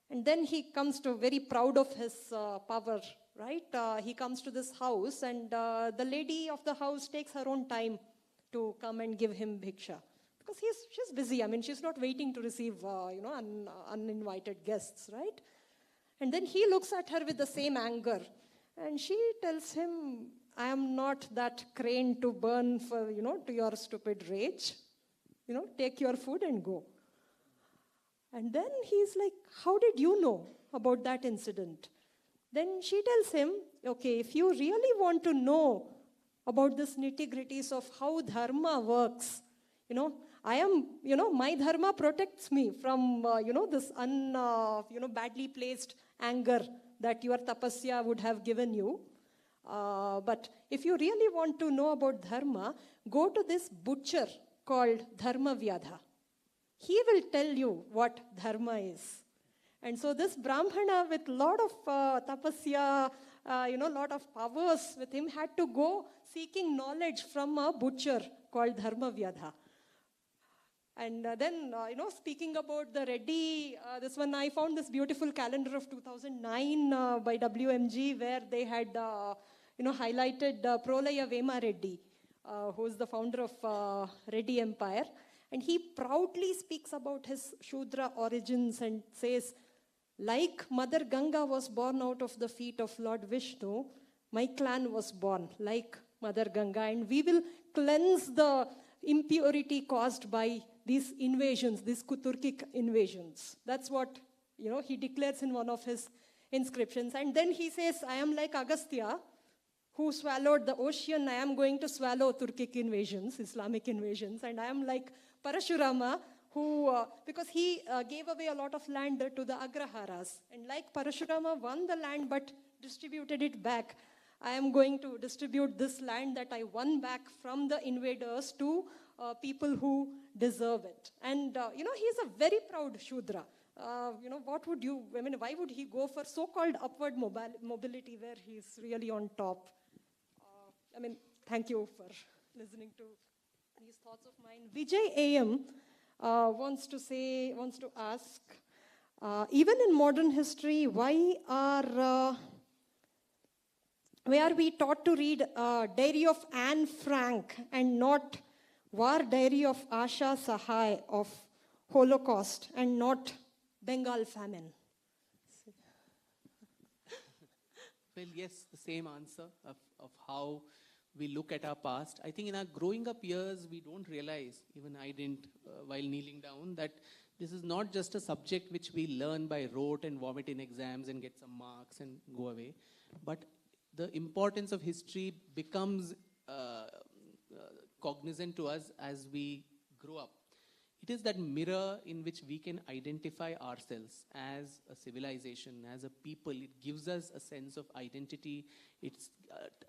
And then he comes to very proud of his power, right? He comes to this house, and the lady of the house takes her own time to come and give him bhiksha. Because she's busy. I mean, she's not waiting to receive, uninvited guests, right? And then he looks at her with the same anger. And she tells him, I am not that crane to burn for, to your stupid rage. Take your food and go. And then he's like, how did you know about that incident? Then she tells him, okay, if you really want to know about this nitty-gritties of how dharma works, I am, my dharma protects me from, this badly placed anger that your tapasya would have given you. But if you really want to know about dharma, go to this butcher called Dharma Vyadha. He will tell you what dharma is. And so this Brahmana with lot of tapasya, lot of powers with him, had to go seeking knowledge from a butcher called Dharma Vyadha. And then, speaking about the Reddy, this one, I found this beautiful calendar of 2009 by WMG, where they had, highlighted Prolaya Vema Reddy, who is the founder of Reddy Empire. And he proudly speaks about his Shudra origins and says, like Mother Ganga was born out of the feet of Lord Vishnu, my clan was born like Mother Ganga, and we will cleanse the impurity caused by these invasions, these Turkic invasions. That's what, he declares in one of his inscriptions. And then he says, I am like Agastya, who swallowed the ocean. I am going to swallow Turkic invasions, Islamic invasions. And I am like Parashurama, who, because he gave away a lot of land to the Agraharas. And like Parashurama won the land but distributed it back, I am going to distribute this land that I won back from the invaders to people who deserve it. And, he's a very proud Shudra. Why would he go for so-called upward mobility where he's really on top? Thank you for listening to these thoughts of mine. Vijay AM wants to ask, even in modern history, why are we taught to read Diary of Anne Frank and not War Diary of Asha Sahai of Holocaust and not Bengal famine? Well, yes, the same answer of how we look at our past. I think in our growing up years, we don't realize, even I didn't while kneeling down, that this is not just a subject which we learn by rote and vomit in exams and get some marks and go away, but the importance of history becomes cognizant to us as we grow up. It is that mirror in which we can identify ourselves as a civilization, as a people. It gives us a sense of identity. It's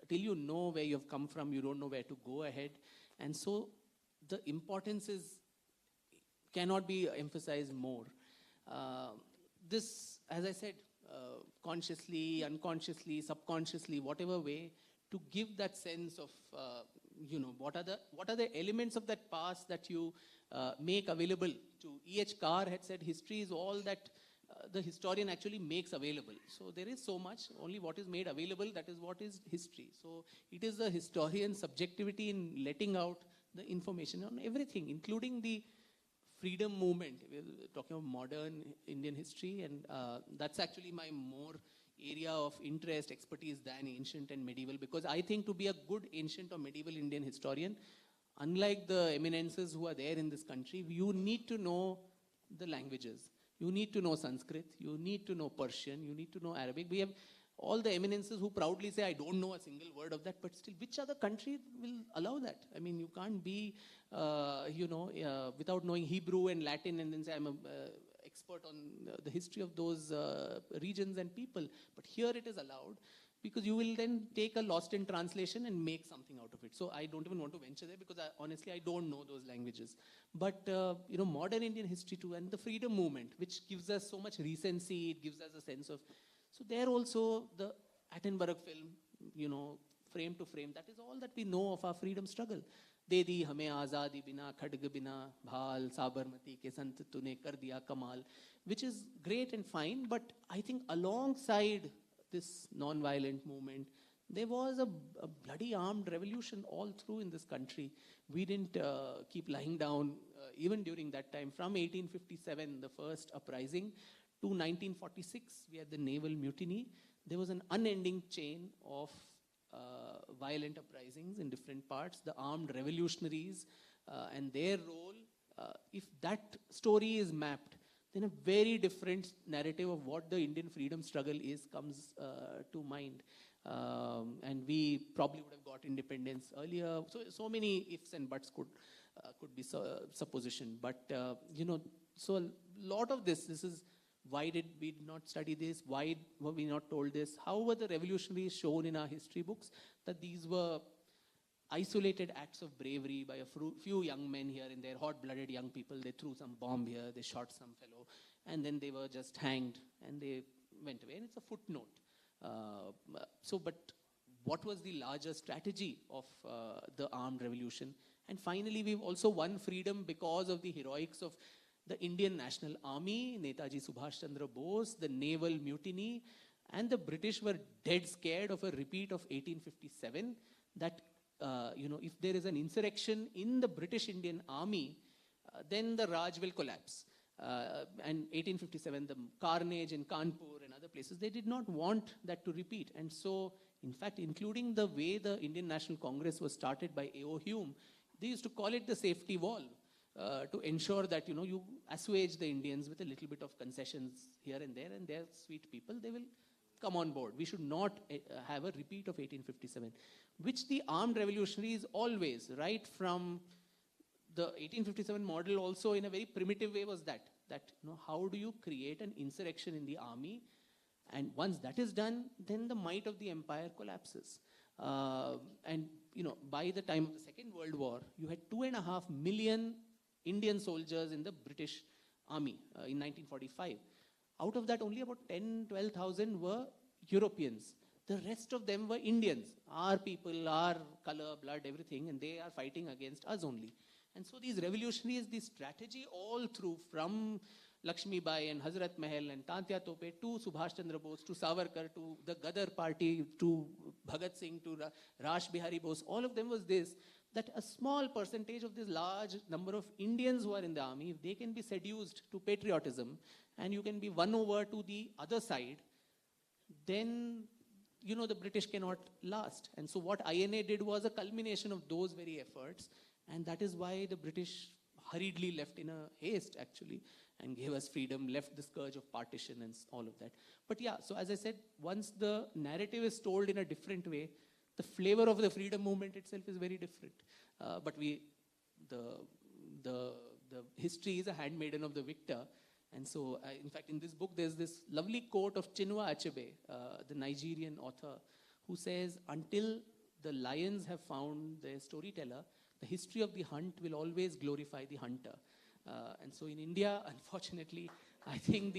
till you know where you've come from, you don't know where to go ahead. And so the importance cannot be emphasized more. This, as I said, consciously, unconsciously, subconsciously, whatever way, to give that sense of, what are the elements of that past that you make available to. E.H. Carr had said history is all that the historian actually makes available. So there is so much, only what is made available, that is what is history. So it is the historian's subjectivity in letting out the information on everything, including the freedom movement. We're talking about modern Indian history, and that's actually my more area of interest, expertise than ancient and medieval, because I think to be a good ancient or medieval Indian historian, unlike the eminences who are there in this country, you need to know the languages. You need to know Sanskrit, you need to know Persian, you need to know Arabic. We have all the eminences who proudly say, I don't know a single word of that, but still, which other country will allow that? I mean, you can't be, without knowing Hebrew and Latin and then say, I'm an expert on the history of those regions and people. But here it is allowed, because you will then take a lost in translation and make something out of it. So I don't even want to venture there, because honestly, I don't know those languages. But, modern Indian history too, and the freedom movement, which gives us so much recency, it gives us a sense of, so there also the Attenborough film, frame to frame, that is all that we know of our freedom struggle. De di hame azadi bina, khadg bina, bhal, sabarmati ke sant tune kar diya kamal, which is great and fine, but I think alongside this non-violent movement, there was a bloody armed revolution all through in this country. We didn't keep lying down even during that time. From 1857, the first uprising, to 1946, we had the naval mutiny. There was an unending chain of violent uprisings in different parts. The armed revolutionaries and their role, if that story is mapped, then a very different narrative of what the Indian freedom struggle is comes to mind. And we probably would have got independence earlier. So many ifs and buts could be supposition. But, so a lot of this is, why did we not study this? Why were we not told this? How were the revolutionaries shown in our history books? That these were isolated acts of bravery by a few young men here and there, hot-blooded young people. They threw some bomb here, they shot some fellow, and then they were just hanged and they went away. And it's a footnote. But what was the larger strategy of the armed revolution? And finally, we've also won freedom because of the heroics of the Indian National Army, Netaji Subhash Chandra Bose, the naval mutiny, and the British were dead scared of a repeat of 1857, that, if there is an insurrection in the British Indian Army, then the Raj will collapse. And 1857, the carnage in Kanpur and other places, they did not want that to repeat. And so, in fact, including the way the Indian National Congress was started by A.O. Hume, they used to call it the safety wall. To ensure that, you assuage the Indians with a little bit of concessions here and there, and they're sweet people, they will come on board. We should not have a repeat of 1857, which the armed revolutionaries always, right from the 1857 model also in a very primitive way was that how do you create an insurrection in the army? And once that is done, then the might of the empire collapses. By the time of the Second World War, you had 2.5 million Indian soldiers in the British Army in 1945. Out of that, only about 12,000 were Europeans. The rest of them were Indians, our people, our color, blood, everything, and they are fighting against us only. And so these revolutionaries, the strategy all through, from Lakshmi Bai and Hazrat Mahal and Tantya Tope to Subhash Chandra Bose to Savarkar to the Gadar party to Bhagat Singh to Rash Bihari Bose, all of them was this, that a small percentage of this large number of Indians who are in the army, if they can be seduced to patriotism and you can be won over to the other side, then, the British cannot last. And so what INA did was a culmination of those very efforts. And that is why the British hurriedly left in a haste, actually, and gave us freedom, left the scourge of partition and all of that. But yeah, so as I said, once the narrative is told in a different way, the flavor of the freedom movement itself is very different. But the history is a handmaiden of the victor. And so, in fact, in this book, there's this lovely quote of Chinua Achebe, the Nigerian author, who says, until the lions have found their storyteller, the history of the hunt will always glorify the hunter. And so in India, unfortunately, I think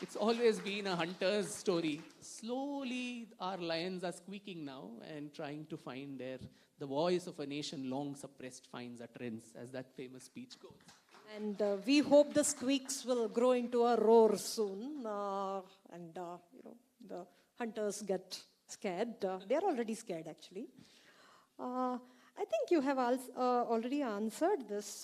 it's always been a hunter's story. Slowly, our lions are squeaking now and trying to find the voice of a nation long suppressed finds utterance, as that famous speech goes. And we hope the squeaks will grow into a roar soon. The hunters get scared. They're already scared, actually. I think you have already answered this.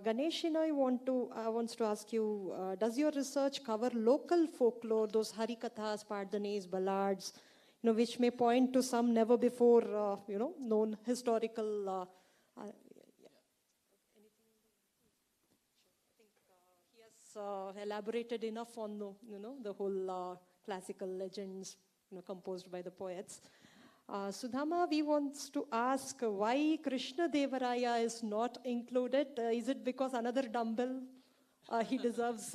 Ganesh, wants to ask you, does your research cover local folklore, those harikathas, pardanis, ballads, which may point to some never before, known historical... He has elaborated enough on the whole classical legends, composed by the poets. Sudhama, we want to ask why Krishna Devaraya is not included. Is it because another dumbbell he deserves?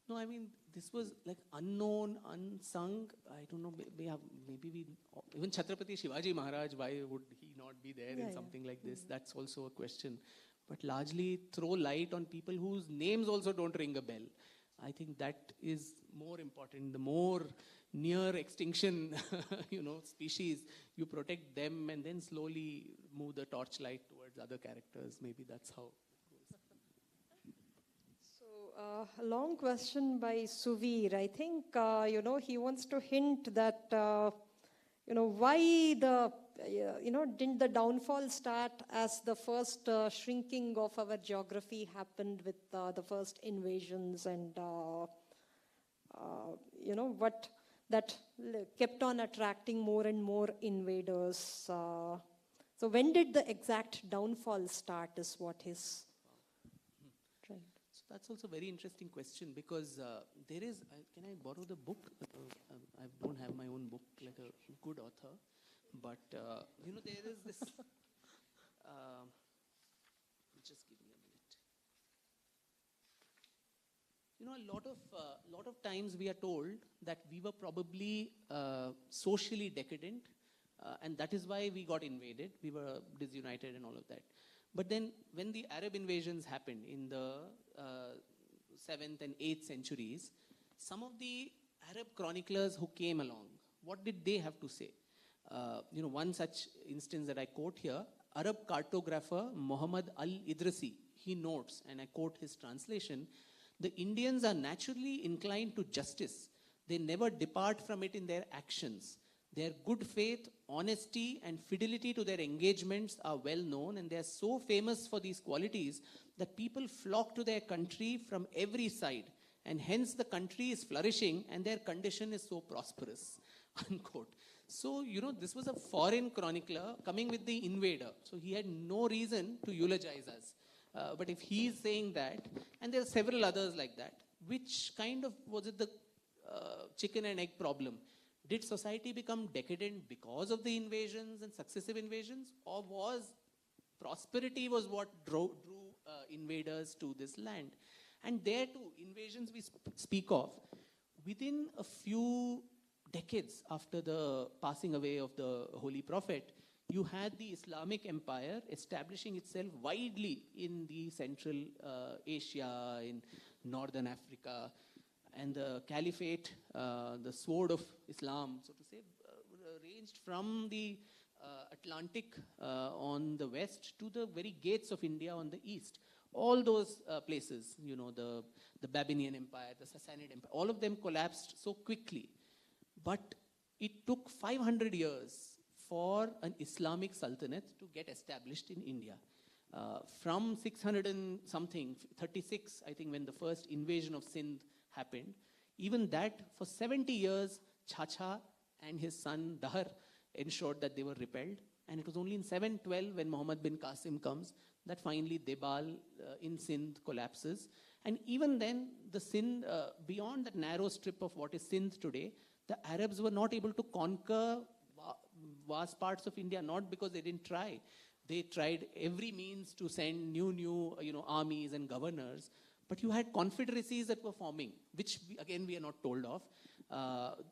No, I mean, this was like unknown, unsung. I don't know, maybe we, even Chhatrapati Shivaji Maharaj, why would he not be there in something like this? That's also a question. But largely throw light on people whose names also don't ring a bell. I think that is more important. The more near extinction, species, you protect them and then slowly move the torchlight towards other characters. Maybe that's how. A long question by Suvir. I think, he wants to hint that, why didn't the downfall start as the first shrinking of our geography happened with the first invasions and, what that kept on attracting more and more invaders. So when did the exact downfall start is what he's trying. That's also a very interesting question because there is, can I borrow the book? I don't have my own book like a good author, but there is this, just give me a minute. A lot of times we are told that we were probably socially decadent and that is why we got invaded. We were disunited and all of that. But then when the Arab invasions happened in the 7th and 8th centuries, some of the Arab chroniclers who came along, what did they have to say? One such instance that I quote here, Arab cartographer Muhammad al-Idrisi, he notes, and I quote his translation, the Indians are naturally inclined to justice. They never depart from it in their actions. Their good faith, honesty, and fidelity to their engagements are well known, and they are so famous for these qualities that people flock to their country from every side, and hence the country is flourishing and their condition is so prosperous. Unquote. So, this was a foreign chronicler coming with the invader. So he had no reason to eulogize us. But if he is saying that, and there are several others like that, which kind of, was it the chicken and egg problem? Did society become decadent because of the invasions and successive invasions? Or was prosperity was what drew invaders to this land? And there too, invasions we speak of, within a few decades after the passing away of the Holy Prophet, you had the Islamic Empire establishing itself widely in the Central Asia, in Northern Africa, and the Caliphate, the sword of Islam, so to say, ranged from the Atlantic on the west to the very gates of India on the east. All those places, the Babylonian Empire, the Sassanid Empire, all of them collapsed so quickly. But it took 500 years for an Islamic Sultanate to get established in India. From 600 and something, 36, I think, when the first invasion of Sindh happened, even that, for 70 years, Chacha and his son Dahar ensured that they were repelled. And it was only in 712, when Muhammad bin Qasim comes, that finally Debal in Sindh collapses. And even then, the Sindh, beyond that narrow strip of what is Sindh today, the Arabs were not able to conquer vast parts of India, not because they didn't try. They tried every means to send new armies and governors. But you had confederacies that were forming, which we are not told of.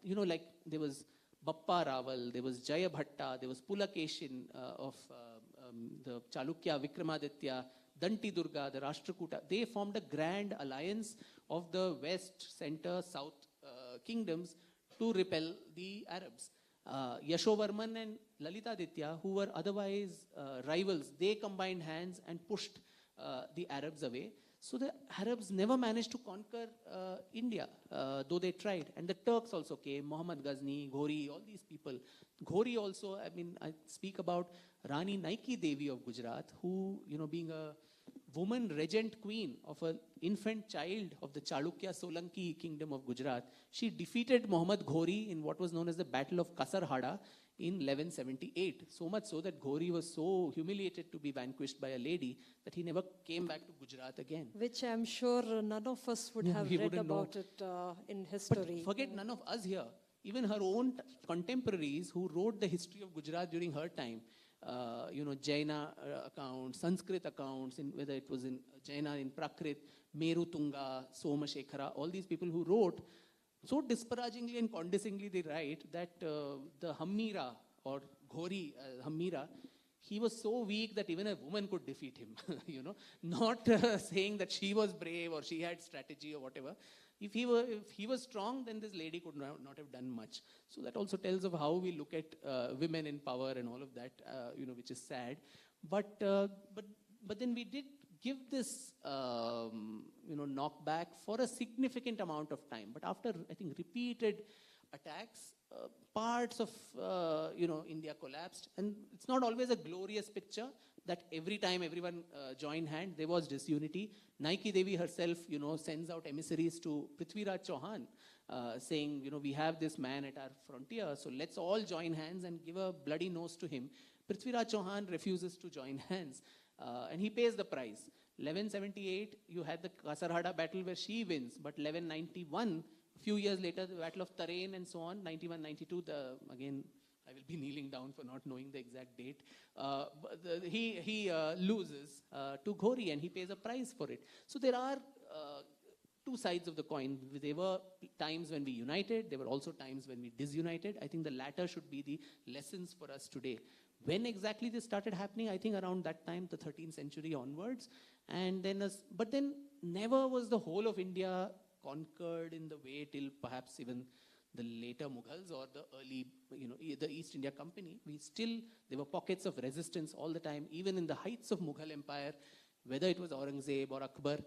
Like there was Bappa Raval, there was Jayabhatta, there was Pulakeshin of the Chalukya, Vikramaditya, Danti Durga, the Rashtrakuta. They formed a grand alliance of the west, center, south kingdoms to repel the Arabs. Yashovarman and Lalitaditya, who were otherwise rivals, they combined hands and pushed the Arabs away. So the Arabs never managed to conquer India, though they tried. And the Turks also came, Muhammad Ghazni, Ghori, all these people. Ghori also, I speak about Rani Naiki Devi of Gujarat, who, being a woman regent queen of an infant child of the Chalukya Solanki kingdom of Gujarat, she defeated Muhammad Ghori in what was known as the Battle of Kasarhada in 1178. So much so that Ghori was so humiliated to be vanquished by a lady that he never came back to Gujarat again. Which I'm sure none of us would have read about it in history. But forget none of us here. even her own contemporaries who wrote the history of Gujarat during her time, Jaina accounts, Sanskrit accounts, whether it was in Jaina in Prakrit, Meru Tunga, Soma Shekhara, all these people who wrote, so disparagingly and condescendingly they write that the Hammira or Ghori Hammira, he was so weak that even a woman could defeat him, not saying that she was brave or she had strategy or whatever. If he was strong, then this lady could not have done much. So that also tells of how we look at women in power and all of that, which is sad. But then we did give this, knockback for a significant amount of time. But after, I think, repeated attacks, parts of, India collapsed. And it's not always a glorious picture that every time everyone joined hand, there was disunity. Naiki Devi herself, sends out emissaries to Prithviraj Chauhan, saying, we have this man at our frontier, so let's all join hands and give a bloody nose to him. Prithviraj Chauhan refuses to join hands, and he pays the price. 1178, you had the Kasarhada battle where she wins, but 1191, a few years later, the Battle of Tarain and so on, 91, 92, again, I will be kneeling down for not knowing the exact date. He loses to Ghori and he pays a price for it. So there are two sides of the coin. There were times when we united. There were also times when we disunited. I think the latter should be the lessons for us today. When exactly this started happening, I think around that time, the 13th century onwards. And then, but then never was the whole of India conquered in the way till perhaps even the later Mughals or the early, the East India Company. There were pockets of resistance all the time, even in the heights of Mughal Empire, whether it was Aurangzeb or Akbar,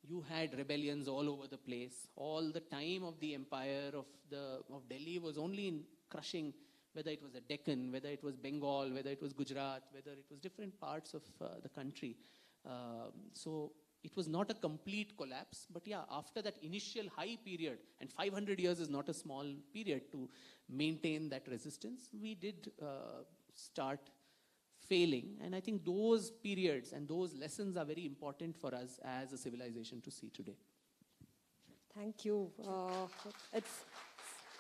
you had rebellions all over the place. All the time of the empire of Delhi was only in crushing, whether it was the Deccan, whether it was Bengal, whether it was Gujarat, whether it was different parts of the country. So it was not a complete collapse, but yeah, after that initial high period, and 500 years is not a small period to maintain that resistance, we did start failing. And I think those periods and those lessons are very important for us as a civilization to see today. Thank you.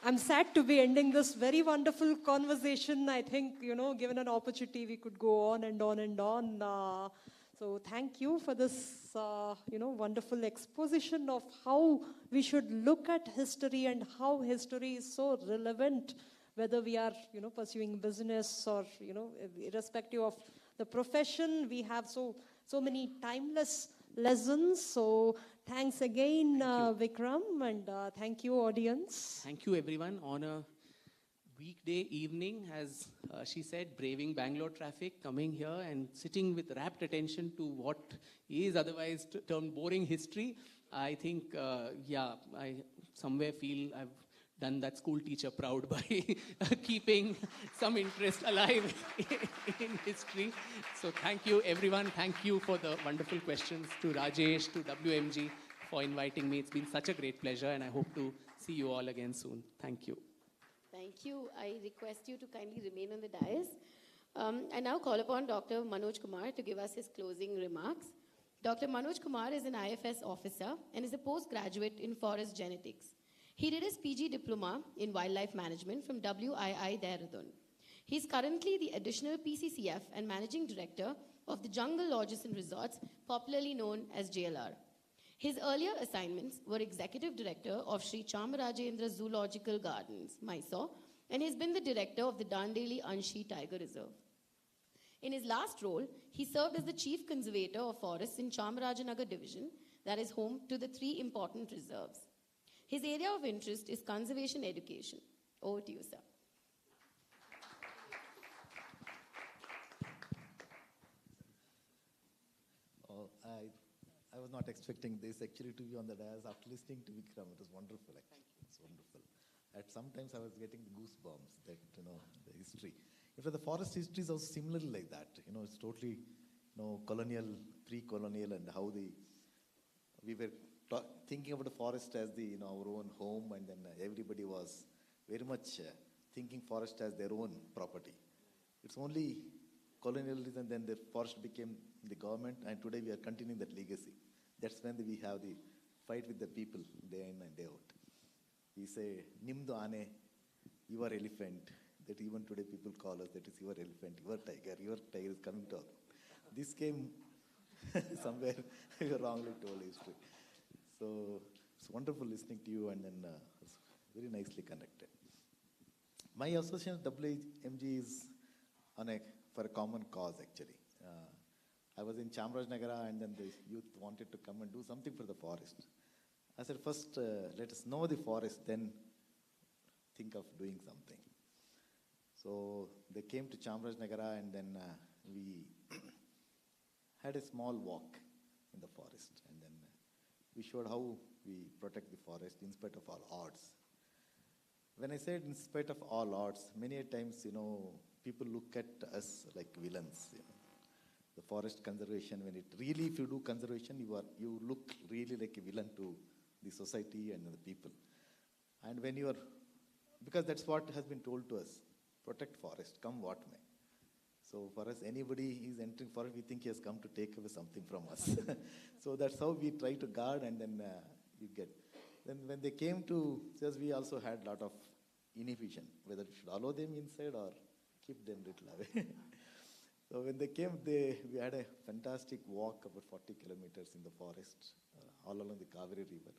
I'm sad to be ending this very wonderful conversation. I think, given an opportunity, we could go on and on and on. So thank you for this, wonderful exposition of how we should look at history and how history is so relevant, whether we are, pursuing business or, irrespective of the profession. We have so many timeless lessons. So thanks again, Vikram, and thank you, audience. Thank you, everyone. On a weekday evening, as she said, braving Bangalore traffic, coming here and sitting with rapt attention to what is otherwise termed boring history. I think, I somewhere feel I've done that school teacher proud by keeping some interest alive in history. So thank you, everyone. Thank you for the wonderful questions, to Rajesh, to WMG for inviting me. It's been such a great pleasure, and I hope to see you all again soon. Thank you. Thank you. I request you to kindly remain on the dais. I now call upon Dr. Manoj Kumar to give us his closing remarks. Dr. Manoj Kumar is an IFS officer and is a postgraduate in forest genetics. He did his PG diploma in wildlife management from WII Dehradun. He is currently the additional PCCF and managing director of the Jungle Lodges and Resorts, popularly known as JLR. His earlier assignments were executive director of Sri Chamarajendra Zoological Gardens, Mysore, and he's been the director of the Dandeli Anshi Tiger Reserve. In his last role, he served as the chief conservator of forests in Chamarajanagar division, that is home to the 3 important reserves. His area of interest is conservation education. Over to you, sir. I was not expecting this actually to be on the dais. After listening to Vikram, it was wonderful actually. It's wonderful. At sometimes I was getting the goosebumps that, the history. In fact, the forest history is also similarly like that. It's totally, colonial, pre-colonial, and how we were thinking about the forest as our own home, and then everybody was very much thinking forest as their own property. It's only colonialism, then the forest became the government, and today we are continuing that legacy. That's when we have the fight with the people day in and day out. We say, Nimdu ane, your elephant, that even today people call us, that is your elephant, your tiger is coming to our. This came somewhere you wrongly told history. So it's wonderful listening to you, and then it's very nicely connected. My association with WMG is for a common cause, actually. I was in Chamarajnagara, and then the youth wanted to come and do something for the forest. I said, first, let us know the forest, then think of doing something. So they came to Chamarajnagara, and then we had a small walk in the forest, and then we showed how we protect the forest in spite of all odds. When I said in spite of all odds, many a times, people look at us like villains. The forest conservation, if you do conservation, you look really like a villain to the society and the people. And because that's what has been told to us, protect forest, come what may. So for us, anybody is entering forest, we think he has come to take away something from us. So that's how we try to guard, and then you get. Then when they came to us, we also had a lot of inhibition, whether we should allow them inside or keep them little away. So when they came, we had a fantastic walk, about 40 kilometers in the forest, all along the Kaveri River.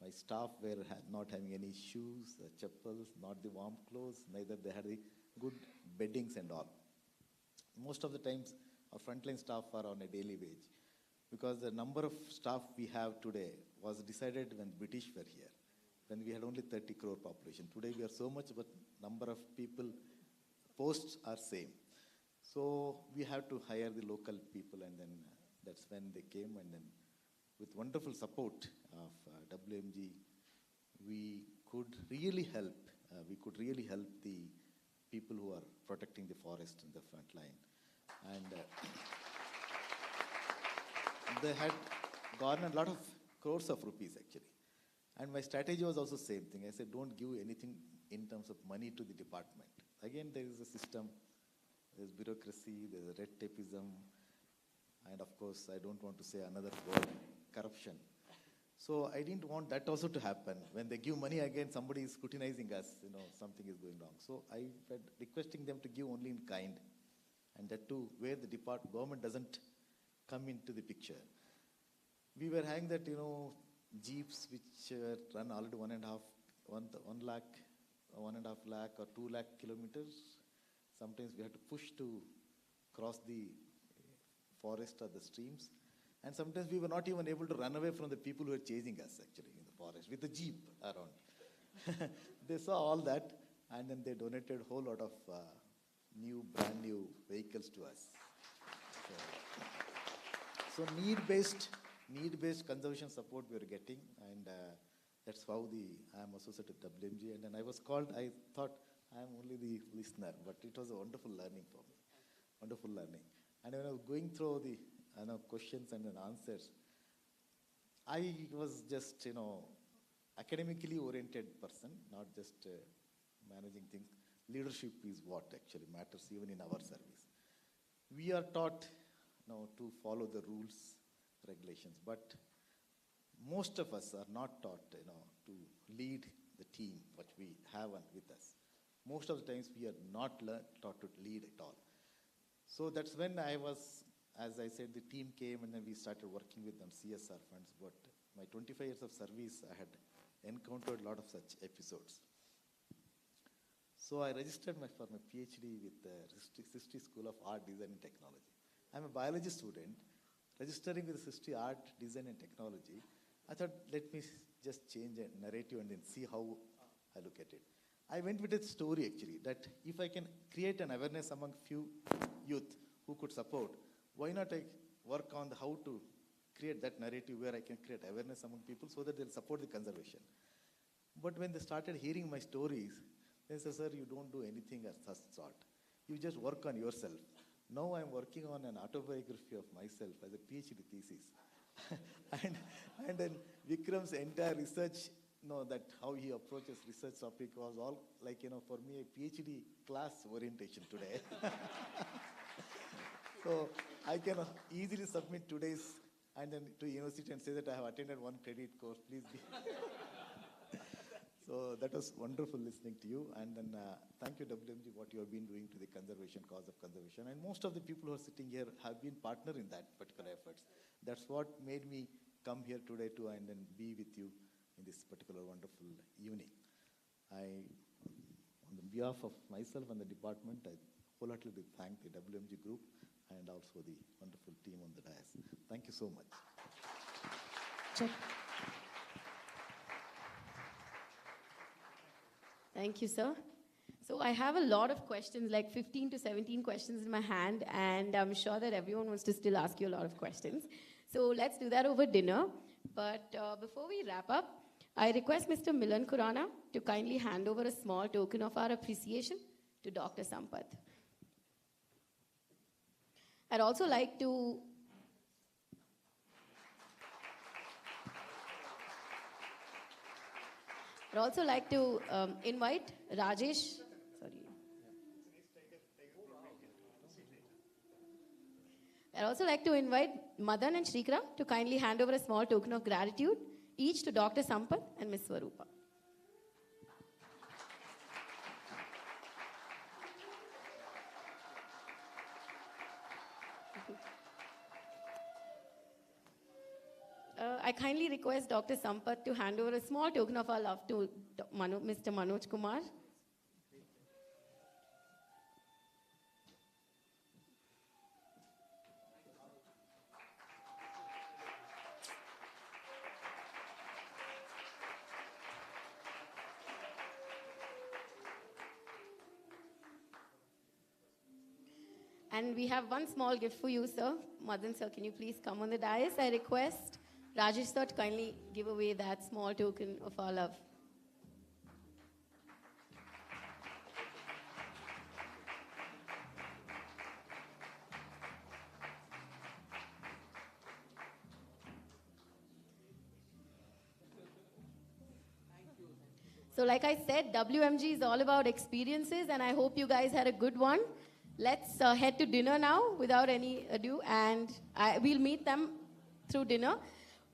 My staff were not having any shoes, chappals, not the warm clothes, neither they had the good beddings and all. Most of the times, our frontline staff are on a daily wage, because the number of staff we have today was decided when British were here, when we had only 30 crore population. Today we are so much, but number of people, posts are same. So we have to hire the local people, and then that's when they came, and then with wonderful support of WMG, we could really help. The people who are protecting the forest in the front line. And they had garnered a lot of crores of rupees, actually. And my strategy was also same thing. I said, don't give anything in terms of money to the department. Again, there is a system, there's bureaucracy, there's red tapeism, and of course, I don't want to say another word, corruption. So I didn't want that also to happen. When they give money again, somebody is scrutinizing us, something is going wrong. So I was requesting them to give only in kind, and that too, where the government doesn't come into the picture. We were having that, jeeps which run already 1.5 lakh or 2 lakh kilometers. Sometimes we have to push to cross the forest or the streams. And sometimes we were not even able to run away from the people who were chasing us, actually, in the forest, with the jeep around. They saw all that, and then they donated a whole lot of brand new vehicles to us. So need-based conservation support we were getting, and that's how I am associated with WMG. And then I was called, I thought I am only the listener, but it was a wonderful learning for me, wonderful learning. And when I was going through the questions and then answers, I was just, academically oriented person, not just managing things. Leadership is what actually matters even in our service. We are taught to follow the rules, regulations, but most of us are not taught, to lead the team, what we have with us. Most of the times we are not taught to lead at all. So that's when as I said, the team came, and then we started working with them, CSR funds. But my 25 years of service, I had encountered a lot of such episodes. So I registered for my PhD with the History School of Art, Design and Technology. I'm a biology student, registering with History, Art, Design and Technology. I thought, let me just change a narrative and then see how I look at it. I went with a story, actually, that if I can create an awareness among few youth who could support, why not I work on how to create that narrative where I can create awareness among people so that they'll support the conservation. But when they started hearing my stories, they said, sir, you don't do anything of such sort. You just work on yourself. Now I'm working on an autobiography of myself as a PhD thesis. and then Vikram's entire research, that how he approaches research topic was all like, for me, a PhD class orientation today. So I can easily submit today's and then to university and say that I have attended one credit course, please be. So that was wonderful listening to you. And then thank you, WMG, what you have been doing to the conservation, cause of conservation. And most of the people who are sitting here have been partner in that particular efforts. That's what made me come here today to and then be with you in this particular wonderful evening. On the behalf of myself and the department, I wholeheartedly thank the WMG group and also the wonderful team on the dais. Thank you so much. Check. Thank you, sir. So I have a lot of questions, like 15 to 17 questions in my hand, and I'm sure that everyone wants to still ask you a lot of questions. So let's do that over dinner. But before we wrap up, I request Mr. Milan Khurana to kindly hand over a small token of our appreciation to Dr. Sampath. I'd also like to invite Rajesh. I'd also like to invite Madan and Shrikra to kindly hand over a small token of gratitude, each to Dr. Sampath and Ms. Swarupa. I kindly request Dr. Sampath to hand over a small token of our love to Mr. Manoj Kumar. And we have one small gift for you, sir. Madan sir, can you please come on the dais? I request Rajesh sir to kindly give away that small token of our love. So like I said, WMG is all about experiences, and I hope you guys had a good one. Let's head to dinner now without any ado, and we'll meet them through dinner.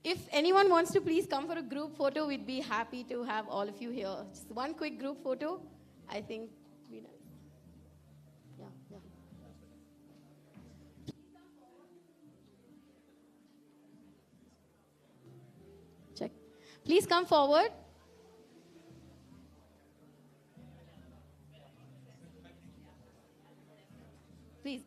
If anyone wants to please come for a group photo, we'd be happy to have all of you here. Just one quick group photo, I think would be nice. Yeah. Check. Please come forward. Please.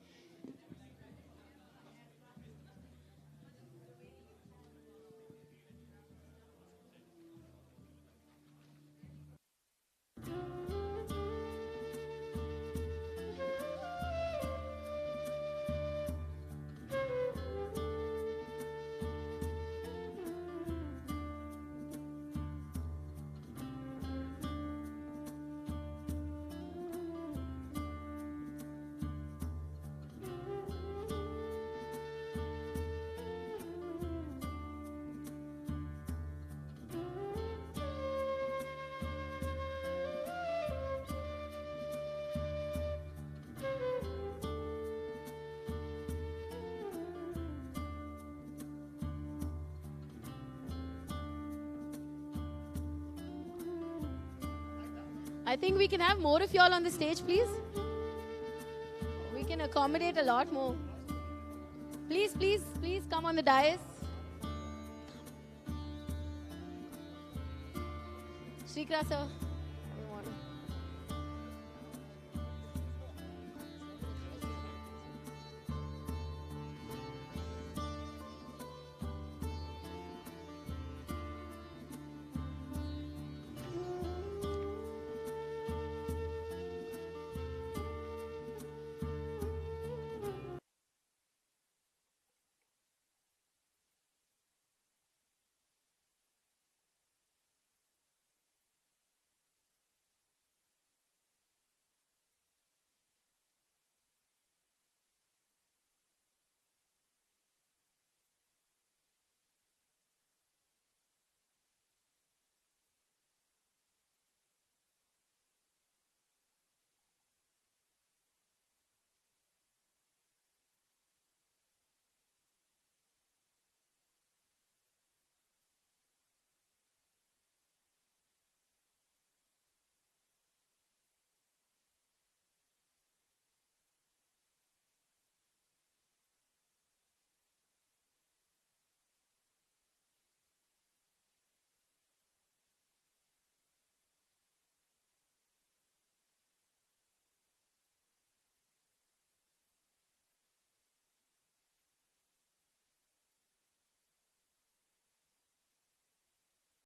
I think we can have more of y'all on the stage, please. We can accommodate a lot more. Please come on the dais. Shrikra sir.